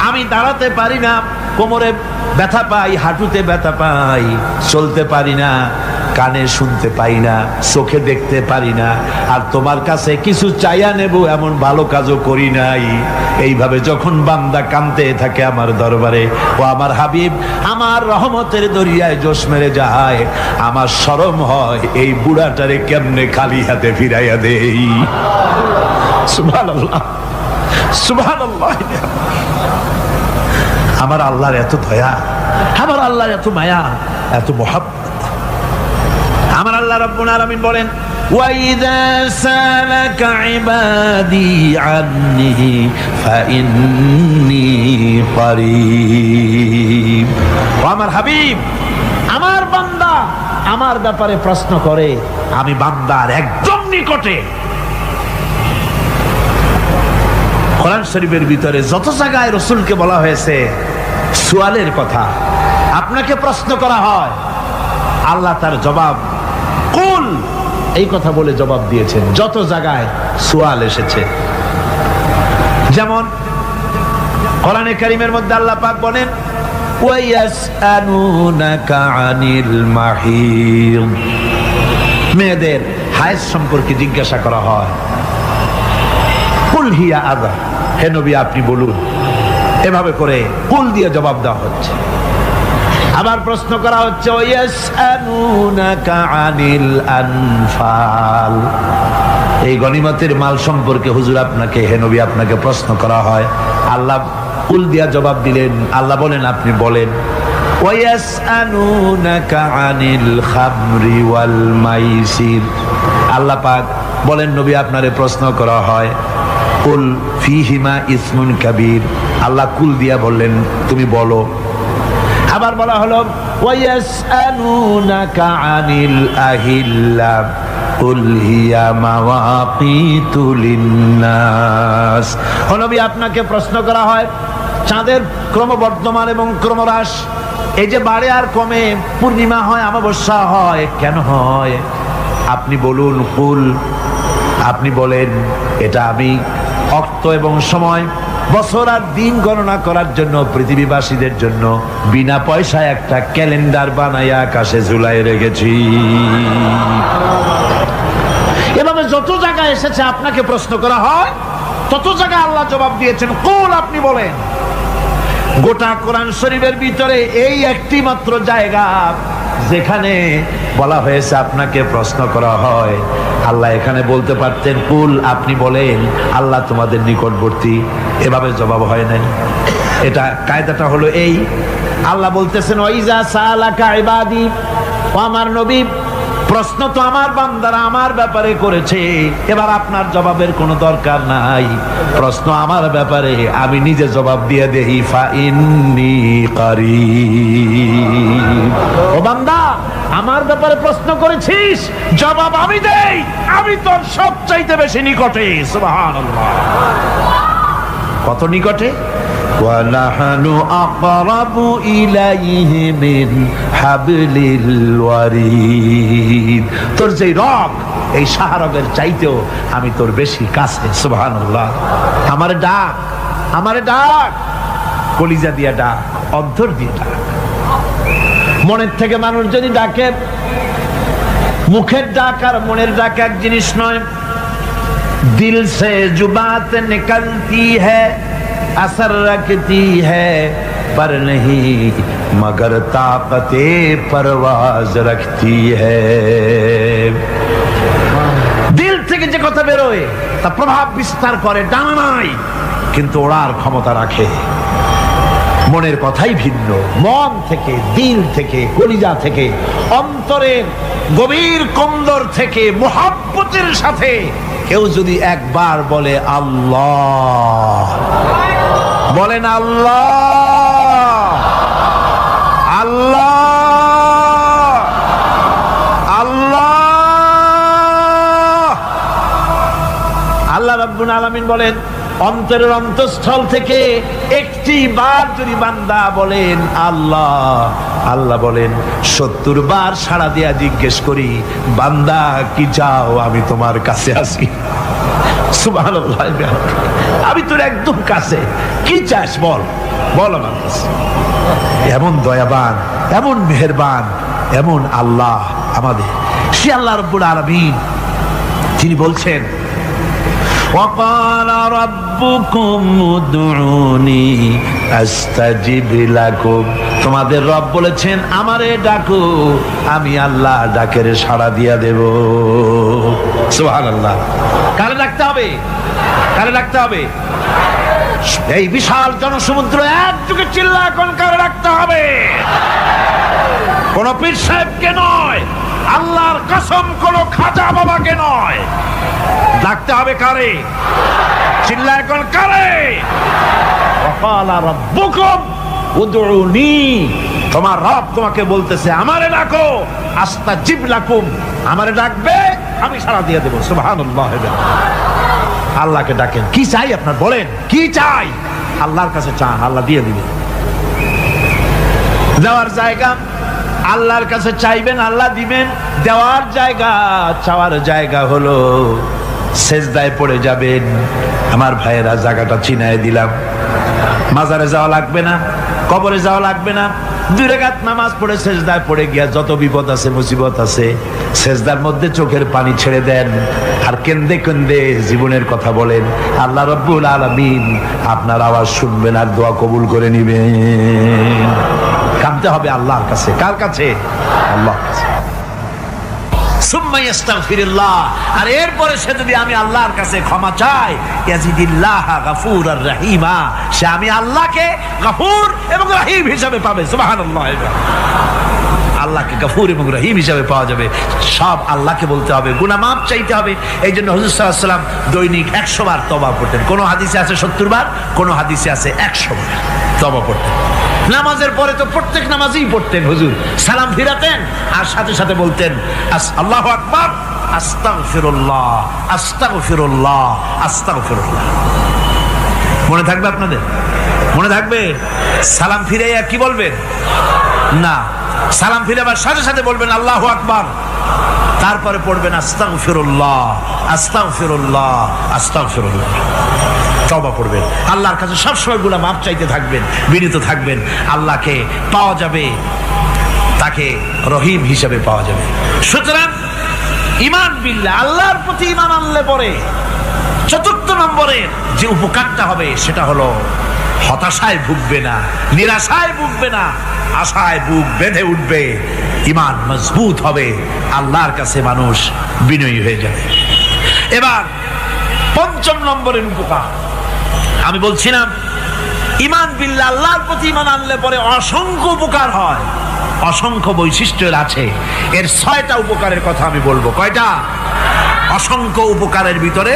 আমি দাঁড়াতে পারি না, কোমরে ব্যথা পাই, হাঁটুতে ব্যথা পাই, চলতে পারি না, কানে শুনতে পাই না, চোখে দেখতে পারি না, আর তোমার কাছে কিছু চাইয়া নেব এমন ভালো কাজও করি নাই। এইভাবে যখন বান্দা কাঁদতে থাকে আমার দরবারে, ও আমার হাবিব আমার রহমতের দরিয়ায় জোশ মেরে যায়, আমার শরম হয় এই বুড়াটারে কেমনে খালি হাতে ফিরাইয়া দেই। সুবহানাল্লাহ, সুবহানাল্লাহ। আমার আল্লাহর এত দয়া, আমার আল্লাহর এত মায়া, এত মহব্বত। আমার আল্লাহ রাব্বুল আলামিন বলেন, وإذا سألك عبادي عني فإني قريب ও আমার হাবিব, আমার বান্দা আমার ব্যাপারে প্রশ্ন করে, আমি বান্দার একদম নিকটে। কোরআন শরীফের ভিতরে যত জায়গায় রাসূলকে বলা হয়েছে সুয়ালের কথা, আপনাকে প্রশ্ন করা হয়, আল্লাহ তার জবাব কুল এই কথা বলে জবাব দিয়েছেন। যত জায়গায় সুয়াল এসেছে, যেমন কোরআনে কারীমের মধ্যে আল্লাহ পাক বলেন ওয়ায়াসআলুনাকা আনিল মাহিদ, মেয়েদের হায়েজ সম্পর্কে জিজ্ঞাসা করা হয়, কুল হিয়া আযা, হে নবী আপনি বলুন। এভাবে করে কুল দিয়ে জবাব দেওয়া হচ্ছে। আবার প্রশ্ন করা হচ্ছে ওয়ায়াসআলুনাকা আনিল আনফাল, এই গনিমতের মাল সম্পর্কে হুজুর আপনাকে, হে নবী আপনাকে প্রশ্ন করা হয়। আল্লাহ কুল দিয়া জবাব দিলেন, আল্লাহ বলেন আপনি বলেন। ওয়ায়াসআলুনাকা আনিল খামরি ওয়াল মাইসির, আল্লাহ পাক বলেন নবী আপনারে প্রশ্ন করা হয় কুল ফীহিমা ইসমুন কাবীর, আল্লাহ কুল দিয়া বললেন তুমি বলো। আবার বলা হলো ওয়ায়াসআলুনাকা আনিল আহিল্লা কুল হিয়া মাওয়াকিতু লিন্নাস, ও নবী আপনাকে প্রশ্ন করা হয় চাঁদের ক্রমবর্ধমান এবং ক্রমহ্রাস, এই যে বাড়ে আর কমে, পূর্ণিমা হয় অমাবস্যা হয়, কেন হয় আপনি বলুন। কুল, আপনি বলেন এটা আমি অক্ত এবং সময়, বছর আর দিন গণনা করার জন্য পৃথিবীবাসীদের জন্য বিনা পয়সায় একটা ক্যালেন্ডার বানাইয়া আকাশে ঝুলাই রেখেছি। এভাবে যত জায়গায় এসেছে আপনাকে প্রশ্ন করা হয়, তত জায়গায় আল্লাহ জবাব দিয়েছেন কুল আপনি বলেন। গোটা কোরআন শরীফের ভিতরে এই একটি মাত্র জায়গা যেখানে বলা হয়েছে আপনাকে প্রশ্ন করা হয়, আল্লাহ এখানে বলতে পারতেন কুল আপনি বলেন, আল্লাহ তোমাদের নিকটবর্তী, এভাবে জবাব হয় নাই। এটা কায়দাটা হলো এই, আল্লাহ বলতেছেন ওয়াইজা সালাকা ইবাদি, ও আমার নবী প্রশ্ন তো আমার বান্দারা আমার ব্যাপারে করেছে, এবার আপনার জবাবের কোনো দরকার নাই, প্রশ্ন আমার ব্যাপারে আমি নিজে জবাব দিয়ে দেই। ফাইন্নী কারীব, ও বান্দা আমার ব্যাপারে প্রশ্ন করেছিস, জবাব আমি দেই, আমি তোর সবচাইতে বেশি নিকটে। সুবহানাল্লাহ, কত নিকটে? ওয়ানাহানু আকরাবু ইলাইহি মিন হাবলিল ওয়ারিদ, তোর যে রগ এই শাহরগের চাইতেও আমি তোর বেশি কাছে। সুবহানাল্লাহ, আমারে ডাক, আমারে ডাক, কলিজা দিয়া ডাক, অন্তর দিয়ে ডাক। মনের থেকে মানুষ যদি ডাকে, মুখের ডাক আর মনের ডাক এক জিনিস নয়। দিল সে জুবাত নিকলতি হ্যায়, असर रखती है पर नहीं मगर ताकते परवाज रखती है। দিল থেকে যে কথা বেরোয় তা প্রভাব বিস্তার করে, ডানা নাই কিন্তু ওড়ার ক্ষমতা রাখে। মনের কথাই ভিন্ন, মন থেকে, দিল থেকে, কলিজা থেকে, অন্তরের গভীর কন্দর থেকে মুহাব্বতের সাথে কেউ যদি একবার বলে আল্লাহ, বলেন আল্লাহ, আল্লাহ, আল্লাহ, আল্লাহ রাব্বুল আলামিন বলেন অন্তরের অন্তঃস্থল থেকে একটি বার যদি বান্দা বলেন আল্লাহ, আল্লাহ বলেন 70 বার সাড়া দিয়া জিজ্ঞেস করি বান্দা কি চাও, আমি তোমার কাছে আসি। সুবহানাল্লাহ, আমি তোর একদম কাছে, কি চাস বল, বল আমার কাছে। এমন দয়াবান, এমন মেহেরবান, এমন আল্লাহ আমাদের, সে আল্লাহ রাব্বুল আলামিন যিনি বলছেন وقال ربكم ادعوني استجب لكم, তোমাদের রব বলেছেন আমারে ডাকো, আমি আল্লাহ ডাকের সাড়া দিয়া দেব। সুবহানাল্লাহ, কারে ডাকতে হবে, কারে ডাকতে হবে? এই বিশাল জনসমুদ্র একযোগে চিল্লা এখন কারে ডাকতে হবে? কোন পীর সাহেবকে নয়, আল্লাহর কসম কোন খাজা বাবাকে নয়, ডাকতে হবে কারে? চিল্লায় কোন কারে? ওয়াকালা রাব্বুকুম উদউনি, তোমার রব তোমাকে বলতেছে আমারে ডাকো, আস্তাজিব লাকুম, আমারে ডাকবে আমি সাড়া দিয়ে দেব। সুবহানাল্লাহ। আল্লাহকে ডাকেন, কি চাই আপনার বলেন, কি চাই? আল্লাহর কাছে চান, আল্লাহ দিয়ে দিবেন। দেওয়ার জায়গা আল্লাহর কাছে চাইবেন, আল্লাহ দিবেন। দেওয়ার জায়গা, চাওয়ার জায়গা হলো সেজদায় পড়ে যাবেন। আমার ভাইয়েরা, জায়গাটা চিনায় দিলাম। মাজারে যাওয়া লাগবে না, কবরে যাওয়া লাগবে না। 2 রাকাত নামাজ পড়ে সেজদায় পড়ে গিয়া যত বিপদ আছে, মুসিবত আছে, সেজদার মধ্যে চোখের পানি ছেড়ে দেন আর কেন্দে কেন্দে জীবনের কথা বলেন। আল্লাহ রাব্বুল আলামিন আপনার আওয়াজ শুনবেন আর দোয়া কবুল করে নিবেন। কাঁদতে হবে আল্লাহর কাছে। কার কাছে? আল্লাহর কাছে। সুম্মা ইস্তাগফিরুল্লাহ, আর এরপরে সে যদি আমি আল্লাহর কাছে ক্ষমা চাই, ইয়াজিদিল্লাহ গাফুরার রহিমা, সে আমি আল্লাহকে গফুর এবং রহিম হিসাবে পাবে। সুবহানাল্লাহ। আল্লাহকে গফুর এবং রহিম হিসাবে পাওয়া যাবে। সব আল্লাহকে বলতে হবে, গুনাহ মাফ চাইতে হবে। এই জন্য হুজুর সাল্লাল্লাহু আলাইহি ওয়াসাল্লাম দৈনিক 100 বার তওবা পড়তেন। কোন হাদিসে আছে 70 বার, কোন হাদিসে আছে 100 বার তওবা পড়তেন। নামাজের পরে তো প্রত্যেক নামাজেই পড়তেন হুজুর, সালাম ফিরাতেন আর সাথে সাথে বলতেন আল্লাহু আকবার, আস্তাগফিরুল্লাহ, আস্তাগফিরুল্লাহ, আস্তাগফিরুল্লাহ। মনে থাকবে আপনাদের? মনে থাকবে? সালাম ফিরে কি বলবেন? না, সালাম ফিরে আবার সাথে সাথে বলবেন আল্লাহু আকবার, তারপরে পড়বেন আস্তাগফিরুল্লাহ, আস্তাগফিরুল্লাহ, আস্তাগফিরুল্লাহ। তওবা করবেন, আল্লাহর কাছে সবসময় গুনাহ মাফ চাইতে থাকবেন, বিনীত থাকবেন। আল্লাহকে পাওয়া যাবে, তাকে রহিম হিসেবে পাওয়া যাবে। সুতরাং ঈমান বিল্লাহ, আল্লাহর প্রতি ঈমান আনলে পরে 4 নম্বরে যে উপকারটা হবে সেটা হলো হতাশায় ভুগবে না, নিরাশায় ভুগবে না, আশায় বুক বেঁধে উঠবে, ঈমান মজবুত হবে, আল্লাহর কাছে মানুষ বিনয়ী হয়ে যাবে। এবার 5 নম্বরের উপকার আমি বলছিলাম, ঈমান বিল্লাহ, আল্লাহর প্রতি ঈমান আনলে পরে অসংখ্য উপকার হয়, অসংখ্য বৈশিষ্ট্যের আছে। এর 6টা উপকারের কথা আমি বলবো। কয়টা? অসংখ্য উপকারের ভিতরে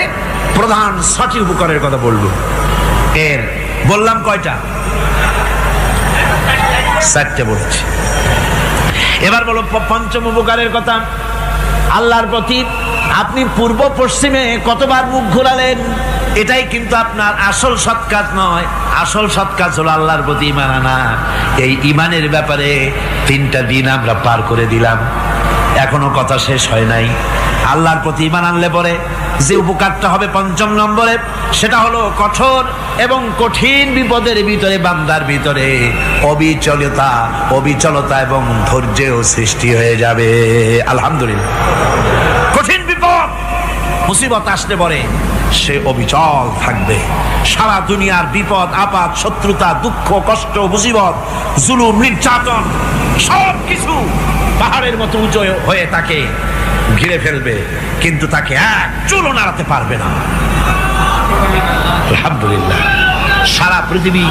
প্রধান 6টি উপকারের কথা বলবো। এর বললাম কয়টা? 4টে বলেছি। এবার বলো 5ম উপকারের কথা। আল্লাহর প্রতি আপনি পূর্ব পশ্চিমে কতবার মুখ ঘোরালেন, এটাই কিন্তু আপনার আসল সৎ কাজ নয়। আসল সৎ কাজ হলো আল্লাহর প্রতি ঈমান আনা। এই ঈমানের ব্যাপারে 3টা দিন আমরা পার করে দিলাম, এখনো কথা শেষ হয় নাই। আল্লাহর প্রতি ঈমান আনলে পরে যে উপকারটা হবে 5 নম্বরে, সেটা হলো কঠোর এবং কঠিন বিপদের ভিতরে বান্দার ভিতরে অবিচলতা এবং ধৈর্যের সৃষ্টি হয়ে যাবে। আলহামদুলিল্লাহ। কঠিন বিপদ মুসিবত আসলে পরে সে অবিচল থাকবে। সারা দুনিয়ার বিপদ আপদ, শত্রুতা, দুঃখ, কষ্ট, মুসিবত, জুলুম, নির্যাতন সব কিছু পাহাড়ের মতো উঁচু হয়ে তাকে ঘিরে ফেলবে, কিন্তু তাকে এক চুলও নাড়াতে পারবে না। আলহামদুলিল্লাহ। সারা পৃথিবী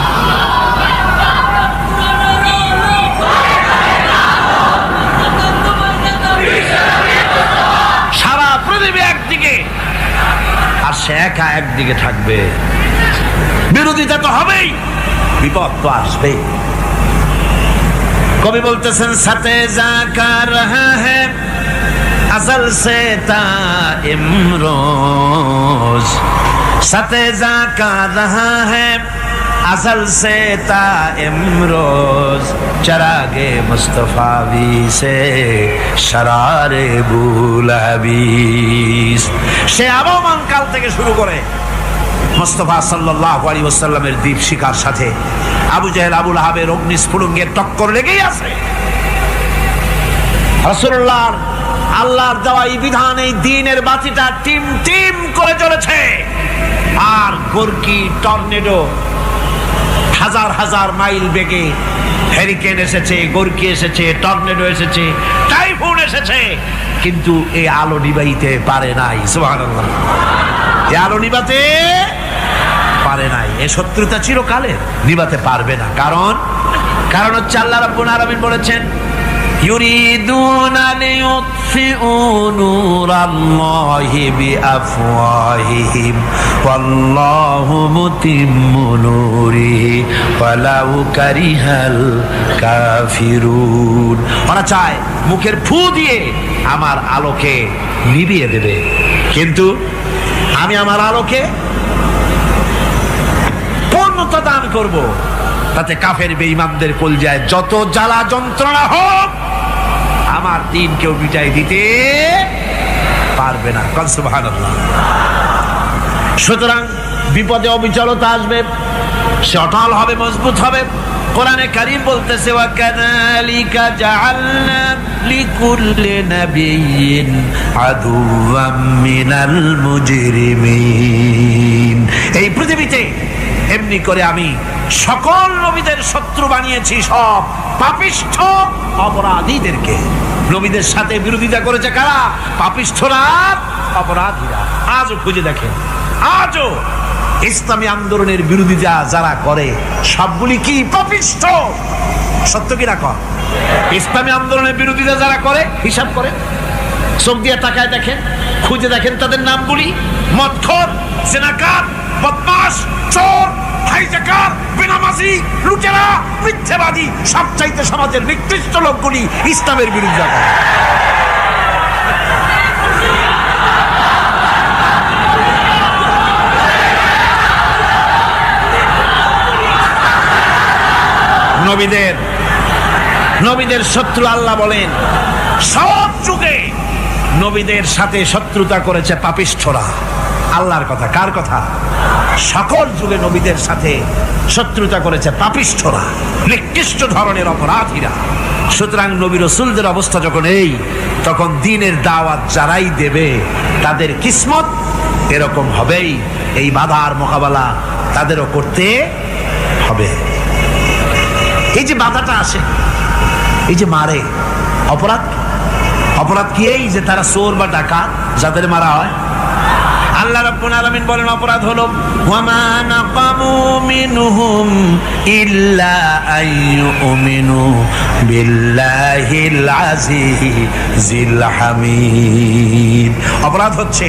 একদিকে আর সে একা একদিকে থাকবে। বিরোধিতা তো হবেই, বিপদ তো আসবেই। কবি বলতেছেন, সাথে জাকা রহা হ্যায় আজল সে তা ইমরোজ, সাথে জাকা রহা হ্যায় अजल से ता इमरोज, चरागे मुस्तफावी से शरारे बुलहबीस। সে আবহমান কাল থেকে শুরু করে মুস্তাফা সাল্লাল্লাহু আলাইহি ওয়াসাল্লামের দীপ শিখার সাথে আবু জাহেল, আবু লাহাবের অগ্নিস্ফুলিঙ্গের টক্কর লেগেই আছে। রাসূলুল্লাহর আল্লাহর দেওয়া এই বিধান, এই দ্বীনের বাতিটা টিম টিম করে চলেছে। আর গোরকি, টর্নেডো, হাজার হাজার মাইল বেগে হ্যারিকেন এসেছে, গোরকি এসেছে, টর্নেডো এসেছে, টাইফুন এসেছে, কিন্তু এই আলো নিবাইতে পারে নাই। সুবহানাল্লাহ। এই আলো নিবাতে পারে নাই। এই শত্রুতা চিরকালের, নিবাতে পারবে না। কারণ হচ্ছে আল্লাহ রাব্বুল আলামিন বলেছেন, يريدون ليطفئوا نور الله بأفواههم والله متم نوره ولو كره الكافرون। ওরা চায় মুখের ফু দিয়ে আমার আলোকে নিভিয়ে দেবে, কিন্তু আমি আমার আলোকে পূর্ণতা দান করব, তাতে কাফের বেঈমানদের কলজায় যত জ্বালা যন্ত্রণা হোক আমার দিন কেউ মিটাই দিতে পারবে না। সুবহানাল্লাহ। সুতরাং বিপদে অবিচলতা আসবে, সে অটল হবে, মজবুত হবে। কোরআনে কারীম বলতেছে ওয়া কাযালিকা জাআলনা লিকুল্লি নাবিয়্যিন আদুওয়াম মিনাল মুজরিমিন। এই পৃথিবীতে এমনি করে আমি সকল নবীদের শত্রু বানিয়েছি, সব পাপিষ্ঠ অপরাধীদেরকে। নবীদের সাথে বিরোধিতা করেছে কারা? পাপিষ্ঠরা, অপরাধীরা। আজও খুঁজে দেখেন, আজও ইসলামী আন্দোলনের বিরোধিতা যারা করে সবগুলি কি পাপিষ্ঠ? সত্য কিনা কর? ইসলামী আন্দোলনের বিরোধিতা যারা করে হিসাব করে চোখ দিয়ে তাকায় দেখেন, খুঁজে দেখেন তাদের নামগুলি। মদখোর, জেনাকার, বদমাশ, চোর, হাইজাকার, বেনামাজি, লুটেরা, মিথ্যাবাদী, সবচাইতে সমাজের নিকৃষ্ট লোকগুলি ইসলামের বিরোধিতা করে। নবীদের শত্রু আল্লাহ বলেন সব যুগে নবীদের সাথে শত্রুতা করেছে পাপিষ্ঠরা। আল্লাহর কথা, কার কথা? সকল যুগে নবীদের সাথে শত্রুতা করেছে পাপিষ্ঠরা, নিকৃষ্ট ধরনের অপরাধীরা। সুতরাং নবী রাসূলদের অবস্থা যখন এই, তখন দ্বীনের দাওয়াত যারাই দেবে তাদের কিসমত এরকম হবেই। এই বাধার মোকাবেলা তাদেরও করতে হবে। এই যে বাধাটা আসে, এই যে মারে, অপরাধ কি? এই যে তারা চোর বা ডাকাত যাদের মারা হয়। আল্লাহ রাব্বুল আলামিন বলেন অপরাধ হলো ওয়ামা নাকামু মিনহুম ইল্লা আইয়ুমিনু বিল্লাহিল আজিজিল হামিদ। অপরাধ হচ্ছে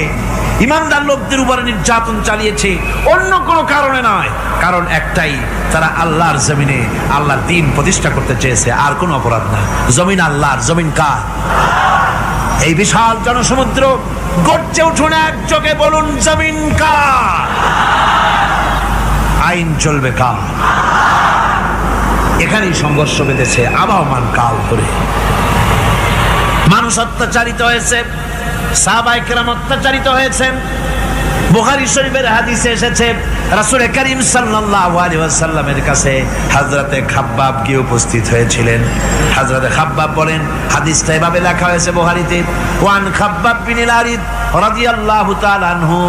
ইমানদার লোকদের উপরে নির্যাতন চালিয়েছে, অন্য কোনো কারণে নয়। কারণ একটাই, তারা আল্লাহর জমিনে আল্লাহর দ্বীন প্রতিষ্ঠা করতে চেয়েছে, আর কোনো অপরাধ না। জমিন আল্লাহর, জমিন কার? এই বিশাল জনসমুদ্র গর্জে উঠুন একযোগে, বলুন জমিন কার? আইন চলবে কার? এখানেই সংঘর্ষ বেঁধেছে আবহমান কাল ধরে। মানুষ অত্যাচারিত হয়েছে, সাহাবায়ে কেরাম অত্যাচারিত হয়েছে। বুখারী শরীফের হাদিসে এসেছে রাসূল করিম সাল্লাল্লাহু আলাইহি ওয়াসাল্লামের কাছে হযরতে খাব্বাব গিয়ে উপস্থিত হয়েছিলেন। হযরতে খাব্বাব বলেন, হাদিসটা এভাবে লেখা হয়েছে বুখারীতে, ওয়ান খাব্বাব বিন আরিদ রাদিয়াল্লাহু তাআলা আনহু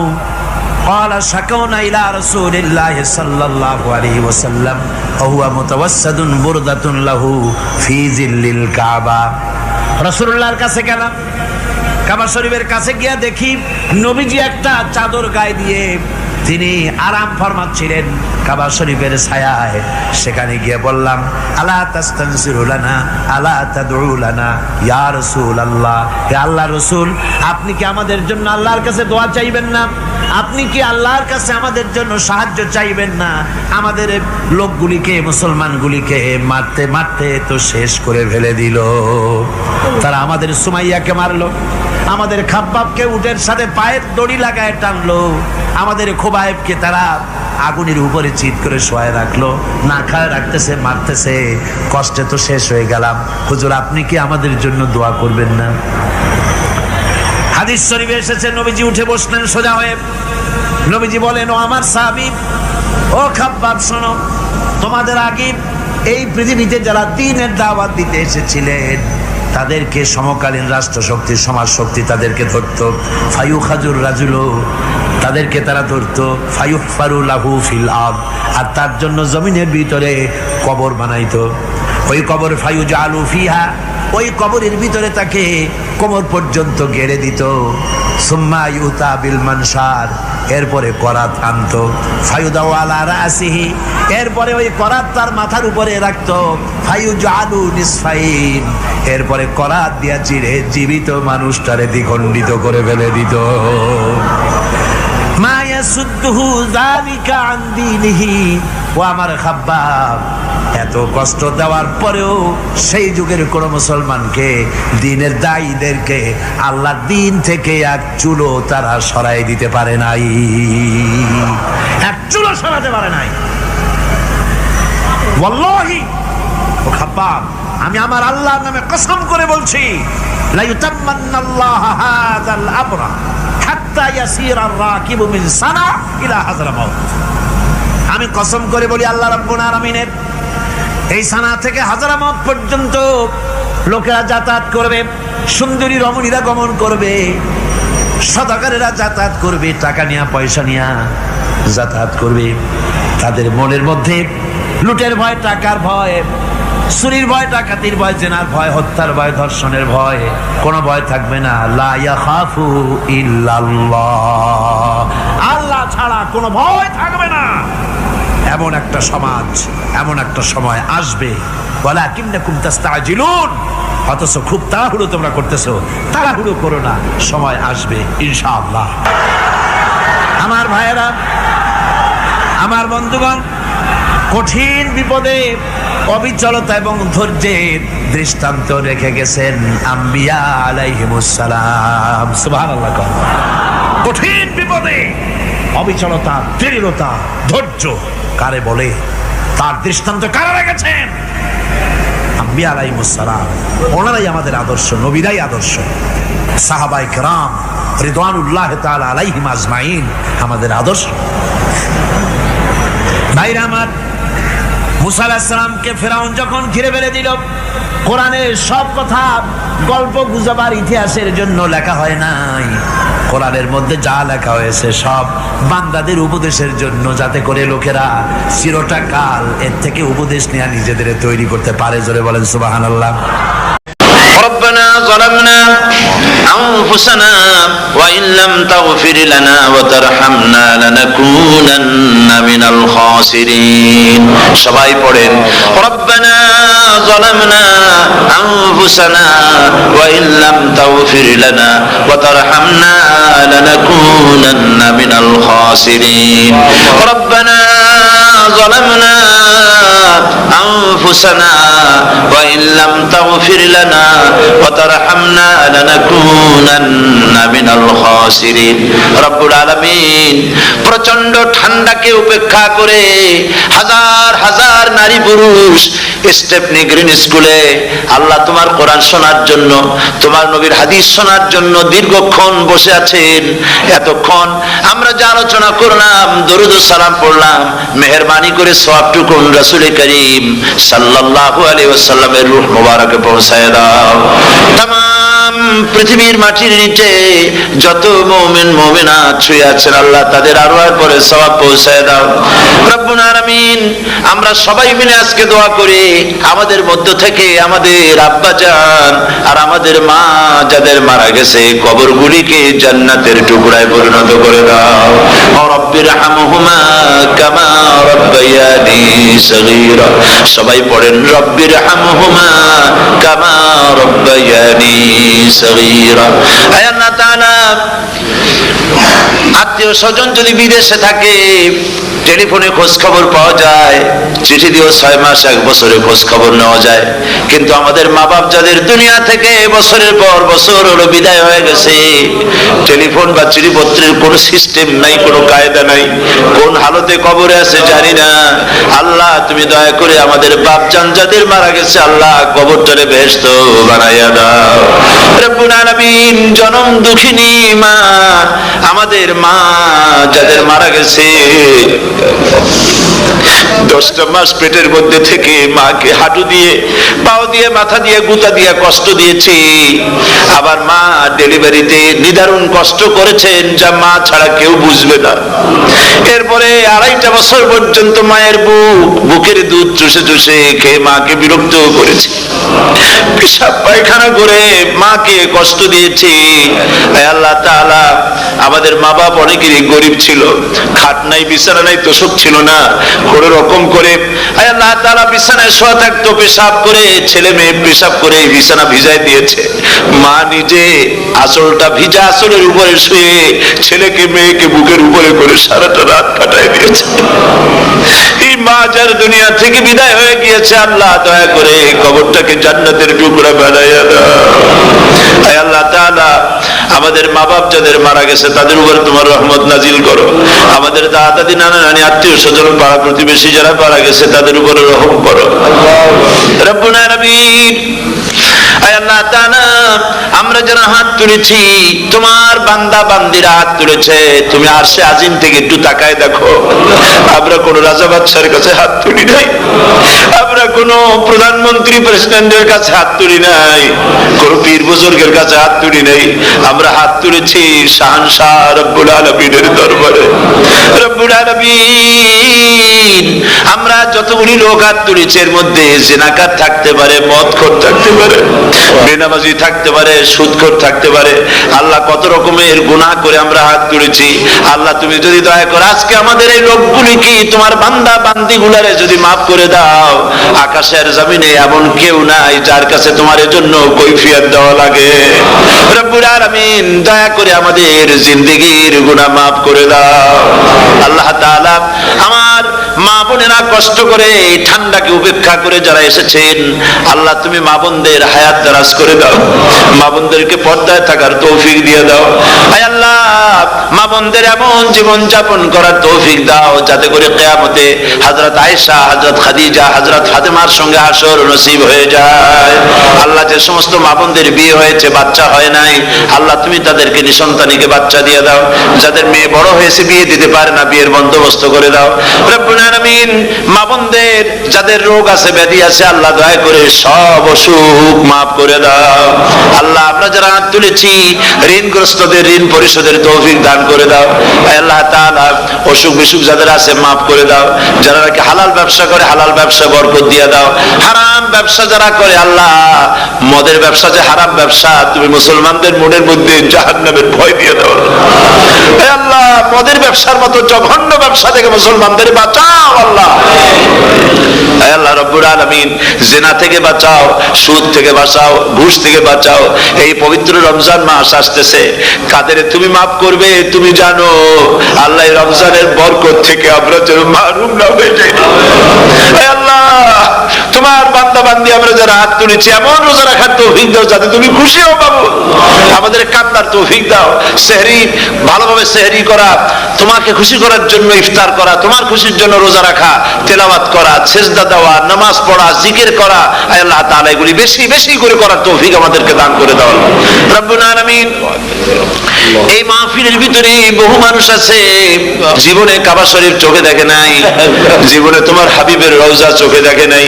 قال شكونا إلى رسول الله صلى الله عليه وسلم وهو متوسد بردة له في ظل الكعبة। রাসূলুল্লাহর কাছে গেলাম, কাবা শরীফের কাছে গিয়ে দেখি নবীজি একটা চাদর গায়ে দিয়ে তিনি আরাম ফরমাচ্ছিলেন কাবা শরীফের ছায়ায়। সেখানে গিয়ে বললাম, আলা তাস্তানসিরু লানা আলা তাদউ লানা ইয়া রাসূলুল্লাহ, হে আল্লাহর রাসূল, আপনি কি আমাদের জন্য আল্লাহর কাছে দোয়া চাইবেন না? আপনি কি আল্লাহর কাছে আমাদের জন্য সাহায্য চাইবেন না? আমাদের লোকগুলিকে, মুসলমানগুলিকে মারতে মারতে তো শেষ করে ফেলে দিল। তারা আমাদের সুমাইয়াকে মারলো, আমাদের খাব্বাবকে উটের সাথে পায়ের দড়ি লাগায় টানলো, আমাদের খোবায়েবকে তারা আগুনের উপরে চিৎ করে শোয়ায় রাখলো, না খায় রাখতেছে, মারতেছে, কষ্টে তো শেষ হয়ে গেলাম। হুজুর, আপনি কি আমাদের জন্য দোয়া করবেন না? হাদিস শরীফে এসেছে নবীজি উঠে বসলেন সোজা হয়ে। নবীজি বলেন, ও আমার সাহাবী, ও খাব্বাব, শোনো, তোমাদের আগে এই পৃথিবীতে যারা দ্বীনের দাওয়াত দিতে এসেছিলেন তাদেরকে সমকালীন রাষ্ট্রশক্তি, সমাজ শক্তি তাদেরকে ধরতো। ফায়ুখাজুর রাজুল, তাদেরকে তারা ধরতো। ফায়ুহফারু লাহু ফিল আরদ, আর তার জন্য জমিনের ভিতরে কবর বানাইতো। ওই কবর ফায়ুজালু ফিহা ওই কবরের ভিতরে তাকে কোমর পর্যন্ত গেড়ে দিত। সুম্মা ইউতা বিল মানশার, এরপরে করাত আনতো, ফায়ুদাউ আলা রাসিহি, এরপরে ওই করাত তার মাথার উপরে রাখতো, ফায়ুজালু নিসফাইন, এরপরে করাত দিয়া চিরে জীবিত মানুষটারে দ্বিখণ্ডিত করে ফেলে দিত। মা ইয়াসুদ্দুহু যালিকা আন দীনিহি। ও আমার খাব্বাব, এত কষ্ট দেওয়ার পরেও সেই যুগের কোন মুসলমানকে, দ্বীনের দায়ীদেরকে আল্লাহর দ্বীন থেকে এক চুলো তারা সরাই দিতে পারে নাই, এক চুলো সরাতে পারে নাই। ওয়াল্লাহি, ও খাব্বাব, আমি আমার আল্লাহর নামে কসম করে বলছি, লা ইউতাম্মান্নাল্লাহু হাযাল আমরা হাত্তা ইয়াসিরা আর-রাকিবু মিন সানা ইলা হাযরামাউত। আমি কসম করে বলি, আল্লাহ রাব্বুল আলামিনের এই সানা থেকে হাজারামাউত পর্যন্ত লোকেরা যাতায়াত করবে, সুন্দরী রমণীরা গমন করবে, সদাগরেরা যাতায়াত করবে, টাকা নিয়া পয়সা নিয়া যাতায়াত করবে। তাদের মনের মধ্যে লুটের ভয়, টাকার ভয়, চুরির ভয়, ডাকাতির ভয়, জেনার ভয়, হত্যার ভয়, ধর্ষণের ভয়, কোনো ভয় থাকবে না। লা ইয়াখাফু ইল্লাল্লাহ, আল্লাহ ছাড়া কোনো ভয় থাকবে না। এমন একটা সমাজ, এমন একটা সময় আসবে, ওয়ালাকিন্নাকুম তাস্তাজিলুন, অথচ খুব তাড়াহুড়ো তোমরা করতেছো। তাড়াহুড়ো করো না, সময় আসবে ইনশাআল্লাহ। আমার ভাইয়েরা, আমার বন্ধুগণ, কঠিন বিপদে অবিচলতা এবং ধৈর্যের দৃষ্টান্ত রেখে গেছেন আম্বিয়া আলাইহিমুস সালাম। সুবহানাল্লাহ। কঠিন বিপদে অবিচলতা, দৃঢ়তা, ধৈর্য কারে বলে, তার দৃষ্টান্ত কারা রেখেছেন? আম্বিয়া আলাইহিমুস সালাম। ওনারাই আমাদের আদর্শ, নবীরাই আদর্শ। সাহাবায়ে কেরাম রিদওয়ানুল্লাহ তাআলা আলাইহিম আজমাইন আমাদের আদর্শ। ভাইরা আমার, মুসা আলাইহিস সালামকে ফেরাউন যখন ঘিরে ফেলে দিল, কোরআনের সব কথা গল্প গুজবার ইতিহাসের জন্য লেখা হয় নাই। কোরআনের মধ্যে যা লেখা হয়েছে সব বান্দাদের উপদেশের জন্য, যাতে করে লোকেরা চিরটা কাল এর থেকে উপদেশ নিয়ে নিজেদের তৈরি করতে পারে। জোরে বলেন সুবহানাল্লাহ। ربنا ظلمنا أنفسنا وإن لم تغفر لنا وترحمنا لنكونن من الخاسرين। সবাই পড়েন, ربنا ظلمنا أنفسنا وإن لم تغفر لنا وترحمنا لنكونن من الخاسرين। ربنا ظلمنا أنفسنا وإن لم تغفر لنا وترحمنا لنكونن من الخاسرين। রব্বুল আলামিন প্রচন্ড ঠান্ডাকে উপেক্ষা করে হাজার হাজার নারী পুরুষ স্টেপনি গ্রিন স্কুলে আল্লাহ তোমার কোরআন শোনার জন্য, তোমার নবীর হাদিস শোনার জন্য দীর্ঘক্ষণ বসে আছেন। এতক্ষণ আমরা যে আলোচনা করলাম, দরুদ ও সালাম পড়লাম, মেহেরবানি করে সওয়াবটুকু রাসূল করিম সাল্লাল্লাহু আলাইহি ওয়াসাল্লামের রূহ মুবারকে পৌঁছায় দাও। তামাম পৃথিবীর মাটির নিচে যত মুমিন মুমিনাত শুয়ে আছেন, আল্লাহ তাদের আরওয়াহ করে সওয়াব পৌঁছায় দাও। রব্বুল আলামিন, আমরা সবাই মিলে আজকে দোয়া করি, আমাদের মধ্য থেকে আমাদের আব্বা জান আর আমাদের মা যাদের মারা গেছে, কবরগুলিকে জান্নাতের টুকরায় পরিণত করে দাও। রব্বির হামহুমা কামা রব্বায়ানি সগীরা। সবাই পড়েন, রব্বির হামহুমা কামা রব্বায়ানি সগীরা। আয় আল্লাহ তাআলা, আত্মীয় স্বজন যদি বিদেশে থাকে, টেলিফোনে খোঁজ খবর পাওয়া যায়, চিঠি দিয়েও 6 মাস 1 বছরে খোঁজ খবর নেওয়া যায়, কিন্তু আমাদের মা বাপ যাদের দুনিয়া থেকে বছরের পর বছর হলো বিদায় হয়ে গেছে, টেলিফোন বা চিঠিপত্রের কোনো সিস্টেম নাই, কোনো কায়দা নাই, কোন হালতে কবরে আছে জানি না। আল্লাহ তুমি দয়া করে আমাদের বাপ জান যাদের মারা গেছে, আল্লাহ কবরটারে বেহেশত বানাইয়া দাও। রব্বুল আলামিন, জনম দুঃখিনী মা, আমাদের মা যাদের মারা গেছে, 10টা মাস পেটের মধ্যে থেকে মাকে হাঁটু দিয়ে, পাও দিয়ে, মাথা দিয়ে, গুতা দিয়ে কষ্ট দিয়েছি। আবার মা ডেলিভারিতে নিদারুণ কষ্ট করেছেন, যা মা ছাড়া কেউ বুঝবে না। এরপরে 2.5 বছর পর্যন্ত মায়ের বুকের দুধ চুষে চুষে খেয়ে মাকে বিরক্ত করেছি, পেশাব পায়খানা করে মাকে কষ্ট দিয়েছি। আল্লাহ তাআলা, আমাদের মা বাপ অনেকেরই গরিব ছিল, খাট নাই, বিছানা নাই, তোষক ছিল না, কোনো রকম করে আল্লাহ তাআলা বিছানায় শোয়া থাকতো, পেশাব করে, ছেলে মেয়ে পেশাব করে বিছানা ভিজাই দিয়েছে। মা নিজে আঁচলটা ভিজা আঁচলের উপরে শুয়ে ছেলেকে মেয়েকে বুকের উপরে করে সারাটা রাত কাটাই দিয়েছে। এই মা যার দুনিয়া থেকে বিদায় হয়ে গিয়েছে, আল্লাহ দয়া করে কবরটাকে জান্নাতের টুকরা বানাইয়া দাও। আল্লাহ তাআলা, আমাদের মা বাপ যাদের মারা গেছে তাদের উপর তোমার রহমত নাজিল করো। আমাদের দাদা দাদি, নানা নানি, আত্মীয় স্বজন, পাড়া প্রতিবেশী যারা মারা গেছে তাদের উপরে রহম করো। রব্বুল আলামিন, আল্লাহ তাআলা, আমরা যারা হাত তুলেছি, তোমার বান্দা বান্দিরা হাত তুলেছে, তুমি আরশে আজিম থেকে একটু তাকায় দেখো। আমরা কোন রাজা বাদশার কাছে হাত তুলি নাই, আমরা কোন প্রধানমন্ত্রী প্রেসিডেন্টের কাছে হাত তুলি নাই, কোন পীর বুজুর্গের কাছে হাত তুলি নাই। আমরা হাত তুলেছি শাহনশাহ রব্বুল আলামিনের দরবারে। রব্বুল আলামিন, আমরা যতগুলি লোক হাত তুলেছি এর মধ্যে জিনাকার থাকতে পারে, মদখোর থাকতে পারে, বেনামাজি থাকতে পারে, সুদখোর থাকতে পারে। আল্লাহ, কত রকমের গুনাহ করে আমরা হাত তুলেছি। আল্লাহ, তুমি যদি দয়া করো আজকে আমাদের এই লোকগুলিকে, তোমার বান্দা বান্দি গুলারে যদি মাফ করে দাও, আকাশের জমিনে এমন কেউ নাই যার কাছে তোমার জন্য কৈফিয়ত দেওয়া লাগে। রব্বুল আলামিন, দয়া করে আমাদের জিন্দেগির গুনাহ মাফ করে দাও। আল্লাহ তাআলা, আমার মা বোনেরা কষ্ট করে এই ঠান্ডাকে উপেক্ষা করে যারা এসেছেন, আল্লাহ তুমি মা বোনদের হায়াত দারাজ করে দাও, মা বোনদেরকে পর্দায় থাকার তৌফিক দিয়ে দাও। আয় আল্লাহ, মা বোনদের এমন জীবন যাপন করার তৌফিক দাও যাতে করে কিয়ামতে হযরত আয়েশা, হযরত খাদিজা, হযরত ফাতেমার সঙ্গে হাসর নসিব হয়ে যায়। আল্লাহ, যে সমস্ত মা বোনদের বিয়ে হয়েছে, বাচ্চা হয় নাই, আল্লাহ তুমি তাদেরকে নিঃসন্তানীকে বাচ্চা দিয়ে দাও। যাদের মেয়ে বড় হয়েছে, বিয়ে দিতে পারে না, বিয়ের বন্দোবস্ত করে দাও। রব্বুল আলামিন, মা বোনদের যাদের রোগ আছে, ব্যাধি আছে, আল্লাহ দয়া করে সব অসুখ মাফ করে দাও। আল্লাহ, আমরা যারা হাত তুলেছি, ঋণগ্রস্তদের ঋণ পরিশোধের তৌফিক দান করে দাও। আল্লাহ তাআলা, অসুখ বিসুখ যাদের আছে মাফ করে দাও। যারা নাকি হালাল ব্যবসা করে, হালাল ব্যবসা বরকত দিয়ে দাও। হারাম ব্যবসা যারা করে, আল্লাহ মদের ব্যবসা যে হারাম ব্যবসা, তুমি মুসলমানদের মনের মধ্যে জাহান্নামের ভয় দিয়ে দাও। আল্লাহ, মদের ব্যবসার মতো জঘন্য ব্যবসা থেকে মুসলমানদের বাঁচাও। আল্লাহ, আল্লাহ রব্বুল আলামিন, জিনা থেকে বাঁচাও, সুদ থেকে বাঁচাও, ঘুষ থেকে বাঁচাও। এই পবিত্র রমজান মাস আসতেছে, কাদের তুমি মাফ করবে তুমি জানো। আল্লাহ, এই রমজানের বরকত থেকে আমরা যেন মাহরুম না হয়ে যাই। আল্লাহ, তোমার বান্দা বান্দি আমরা যারা হাত তুলেছি, এমন রোজা রাখার তৌফিক দাও যাতে তুমি খুশি হও বাবু। আমাদের কান্নার তৌফিক দাও। সেহরি, ভালোভাবে সেহরি করা, তোমাকে খুশি করার জন্য ইফতার করা, তোমার খুশির জন্য রোজা রাখা, তেলাওয়াত করা, সেজদা দেওয়া, নামাজ পড়া, জিকির করা, আল্লাহ তাআলা এগুলি বেশি বেশি করে করার তৌফিক আমাদেরকে দান করে দাও। রব্বুল আলামিন, এই মাহফিলের ভিতরে বহু মানুষ আছে জীবনে কাবা শরীফ চোখে দেখে নাই, জীবনে তোমার হাবিবের রওজা চোখে দেখে নাই।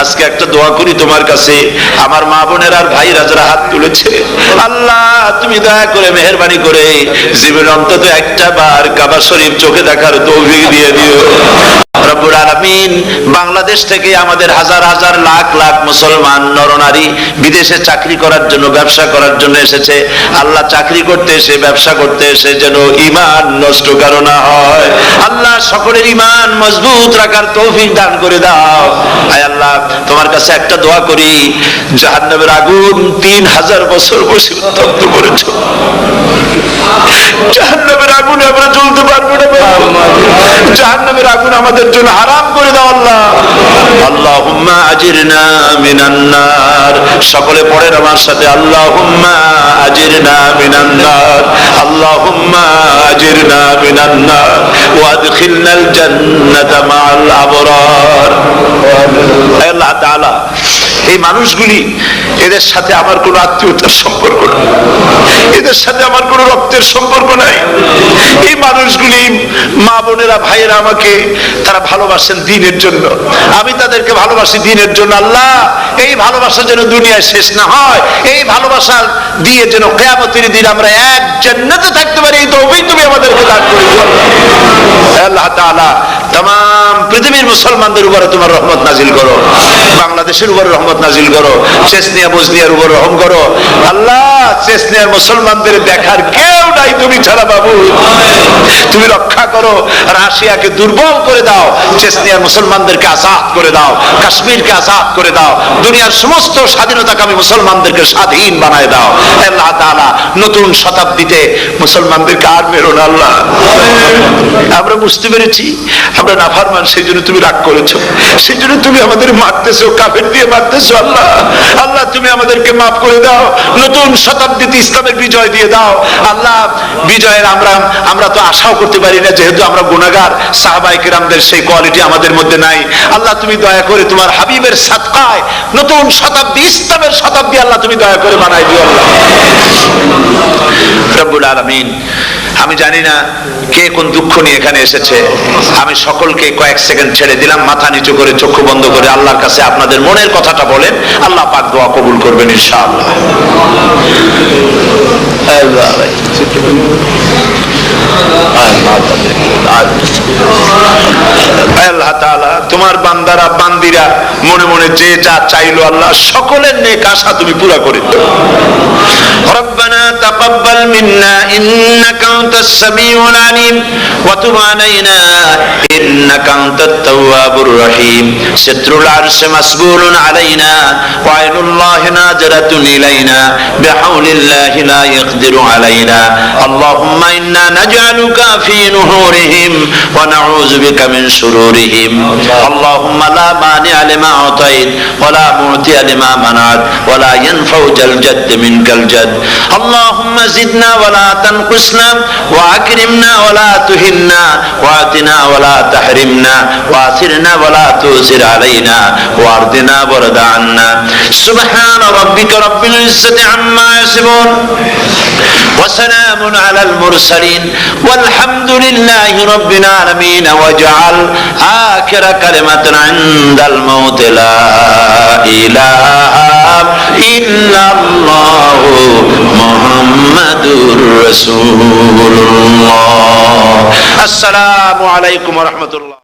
আজকে একটা দোয়া করি তোমার কাছে, আমার মা বোনের আর ভাইরা যারা হাত তুলেছে, আল্লাহ তুমি দয়া করে মেহেরবানি করে জীবনে অন্তত একটা বার কাবা শরীফ চোখে দেখার তৌফিক দিয়ে দিও। রব্বুল আলামিন, বাংলাদেশ থেকে আমাদের হাজার হাজার লাখ লাখ মুসলমান নরনারী বিদেশে চাকরি করার জন্য, ব্যবসা করার জন্য এসেছে। আল্লাহ, চাকরি করতে এসে, ব্যবসা করতে এসে যেন ঈমান নষ্ট কারো না হয়। আল্লাহ, সকলের ঈমান মজবুত রাখার তৌফিক দান করে দাও। আয় আল্লাহ, তোমার কাছে একটা দোয়া করি, জাহান্নামের আগুন 3000 বছর বসে উত্তপ্ত করেছো, জাহান্নামের আগুনে আমরা জ্বলতে পারবো না। জাহান্নামের আগুন আমাদের জন্য হারাম করে দাও আল্লাহ। আল্লাহুম্মা আজিরনা মিনান নার। সকলে পড়েন আমার সাথে, আল্লাহুম্মা আজিরনা মিনান নার, আল্লাহুম্মা আজিরনা মিনান নার ওয়া আদখিলনাল জান্নাতা মাআল আবরার। আল্লাহ তাআলা, এই মানুষগুলি, এদের সাথে আমার কোনো আত্মীয়তার সম্পর্ক নেই, এদের মানুষদের সাথে আমার কোনো রক্তের সম্পর্ক নাই। এই মানুষগুলি, মা বোনেরা, ভাইয়েরা আমাকে তারা ভালোবাসেন দ্বীনের জন্য, আমি তাদেরকে ভালোবাসি দ্বীনের জন্য। আল্লাহ, এই ভালোবাসা যেন দুনিয়ায় শেষ না হয়, এই ভালোবাসা দিয়ে যেন কিয়ামতের দিন আমরা এক জান্নাতে থাকতে পারি, এই তৌফিক তুমি আমাদেরকে দান করে দিও। আল্লাহ তাআলা तमाम পৃথিবীর মুসলমানদের উপরে তোমার রহমত নাজিল করো, বাংলাদেশের উপরে রহমত নাজিল করো, চেচনিয়া বসনিয়ার উপর রহম করো। আল্লাহ, চেচনিয়ার মুসলমানদের দেখার কেউ নাই তুমি ছাড়া বাবু, তুমি রক্ষা করো। রাশিয়াকে দুর্বল করে দাও, চেচনিয়ার মুসলমানদেরকে আজাদ করে দাও, কাশ্মীরকে আজাদ করে দাও, দুনিয়ার সমস্ত স্বাধীনতাকামী মুসলমানদেরকে স্বাধীন বানায় দাও। আল্লাহ তাআলা নতুন শতাব্দীতে মুসলমানদেরকে আর মেরো না। আল্লাহ, আমরা বুঝতে পেরেছি আমরা নাফরমান, সেই জন্য তুমি রাগ করেছো, সেই জন্য তুমি আমাদের মারতেছো, কাফের দিয়ে মারতেছো। আল্লাহ, আল্লাহ তুমি আমাদেরকে মাফ করে দাও, নতুন শতাব্দীতে ইসলামের বিজয় দিয়ে দাও। আল্লাহ, বিজয়ের আমরা তো আশাও করতে পারি না, যেহেতু আমরা গুনাহগার। সাহাবায়ে কেরামদের সেই কোয়ালিটি আমাদের মধ্যে নাই। আল্লাহ, তুমি দয়া করে তোমার হাবিবের সাদকায় নতুন শতাব্দী, ইসলামের শতাব্দী আল্লাহ তুমি দয়া করে বানাই দিও। আল্লাহ রব্বুল আলামিন, আমি জানি না কে কোন দুঃখ নিয়ে এখানে এসেছে, আমি সকলকে কয়েক সেকেন্ড ছেড়ে দিলাম, মাথা নিচু করে চক্ষু বন্ধ করে আল্লাহর কাছে আপনাদের মনের কথাটা বলেন, আল্লাহ পাক দোয়া কবুল করবেন ইনশাআল্লাহ। আল্লাহ তাআলা তোমার বান্দারা বান্দিরা মনে মনে যে যা চাইলো আল্লাহ সকলের নেক আশা তুমি পুরা করে দাও। রব্বানা তাকাব্বাল মিন্না ইন্নাকা আনতাস সামিউল আলিম ওয়া তুব আলাইনা ইন্নাকা আনতাত তাওয়াবুর রহিম। সিত্রুল আরশি মাসবুলুন আলাইনা ওয়া আইনুল্লাহি নাযরাতুন ইলাইনা বিহাউলিল্লাহি লা ইয়াকদিরু আলাইনা। আল্লাহুম্মা ইন্না নাজআলুকা ফি নুহুরিহিম ওয়া নাউযু বিকা মিন শুরুরিহিম। আল্লাহুম্মা লা মানি'a লিমা আতাইত ওয়া লা মু'তিয়া লিমা মানাত ওয়া লা ইয়ানফা'ু জাল জাদ মিনকাল জাদ। اللهم زدنا ولا تنقصنا واكرمنا ولا تهنا واعطنا ولا تحرمنا واثرنا ولا تؤثر علينا وارضنا وارض عنا. سبحان ربك رب العزة عما يصفون وسلام على المرسلين والحمد لله رب العالمين. واجعل آخر كلمة عند الموت لا إله إلا الله মুহাম্মাদুর রাসূলুল্লাহ। আসসালামু আলাইকুম ওয়া রাহমাতুল্লাহ।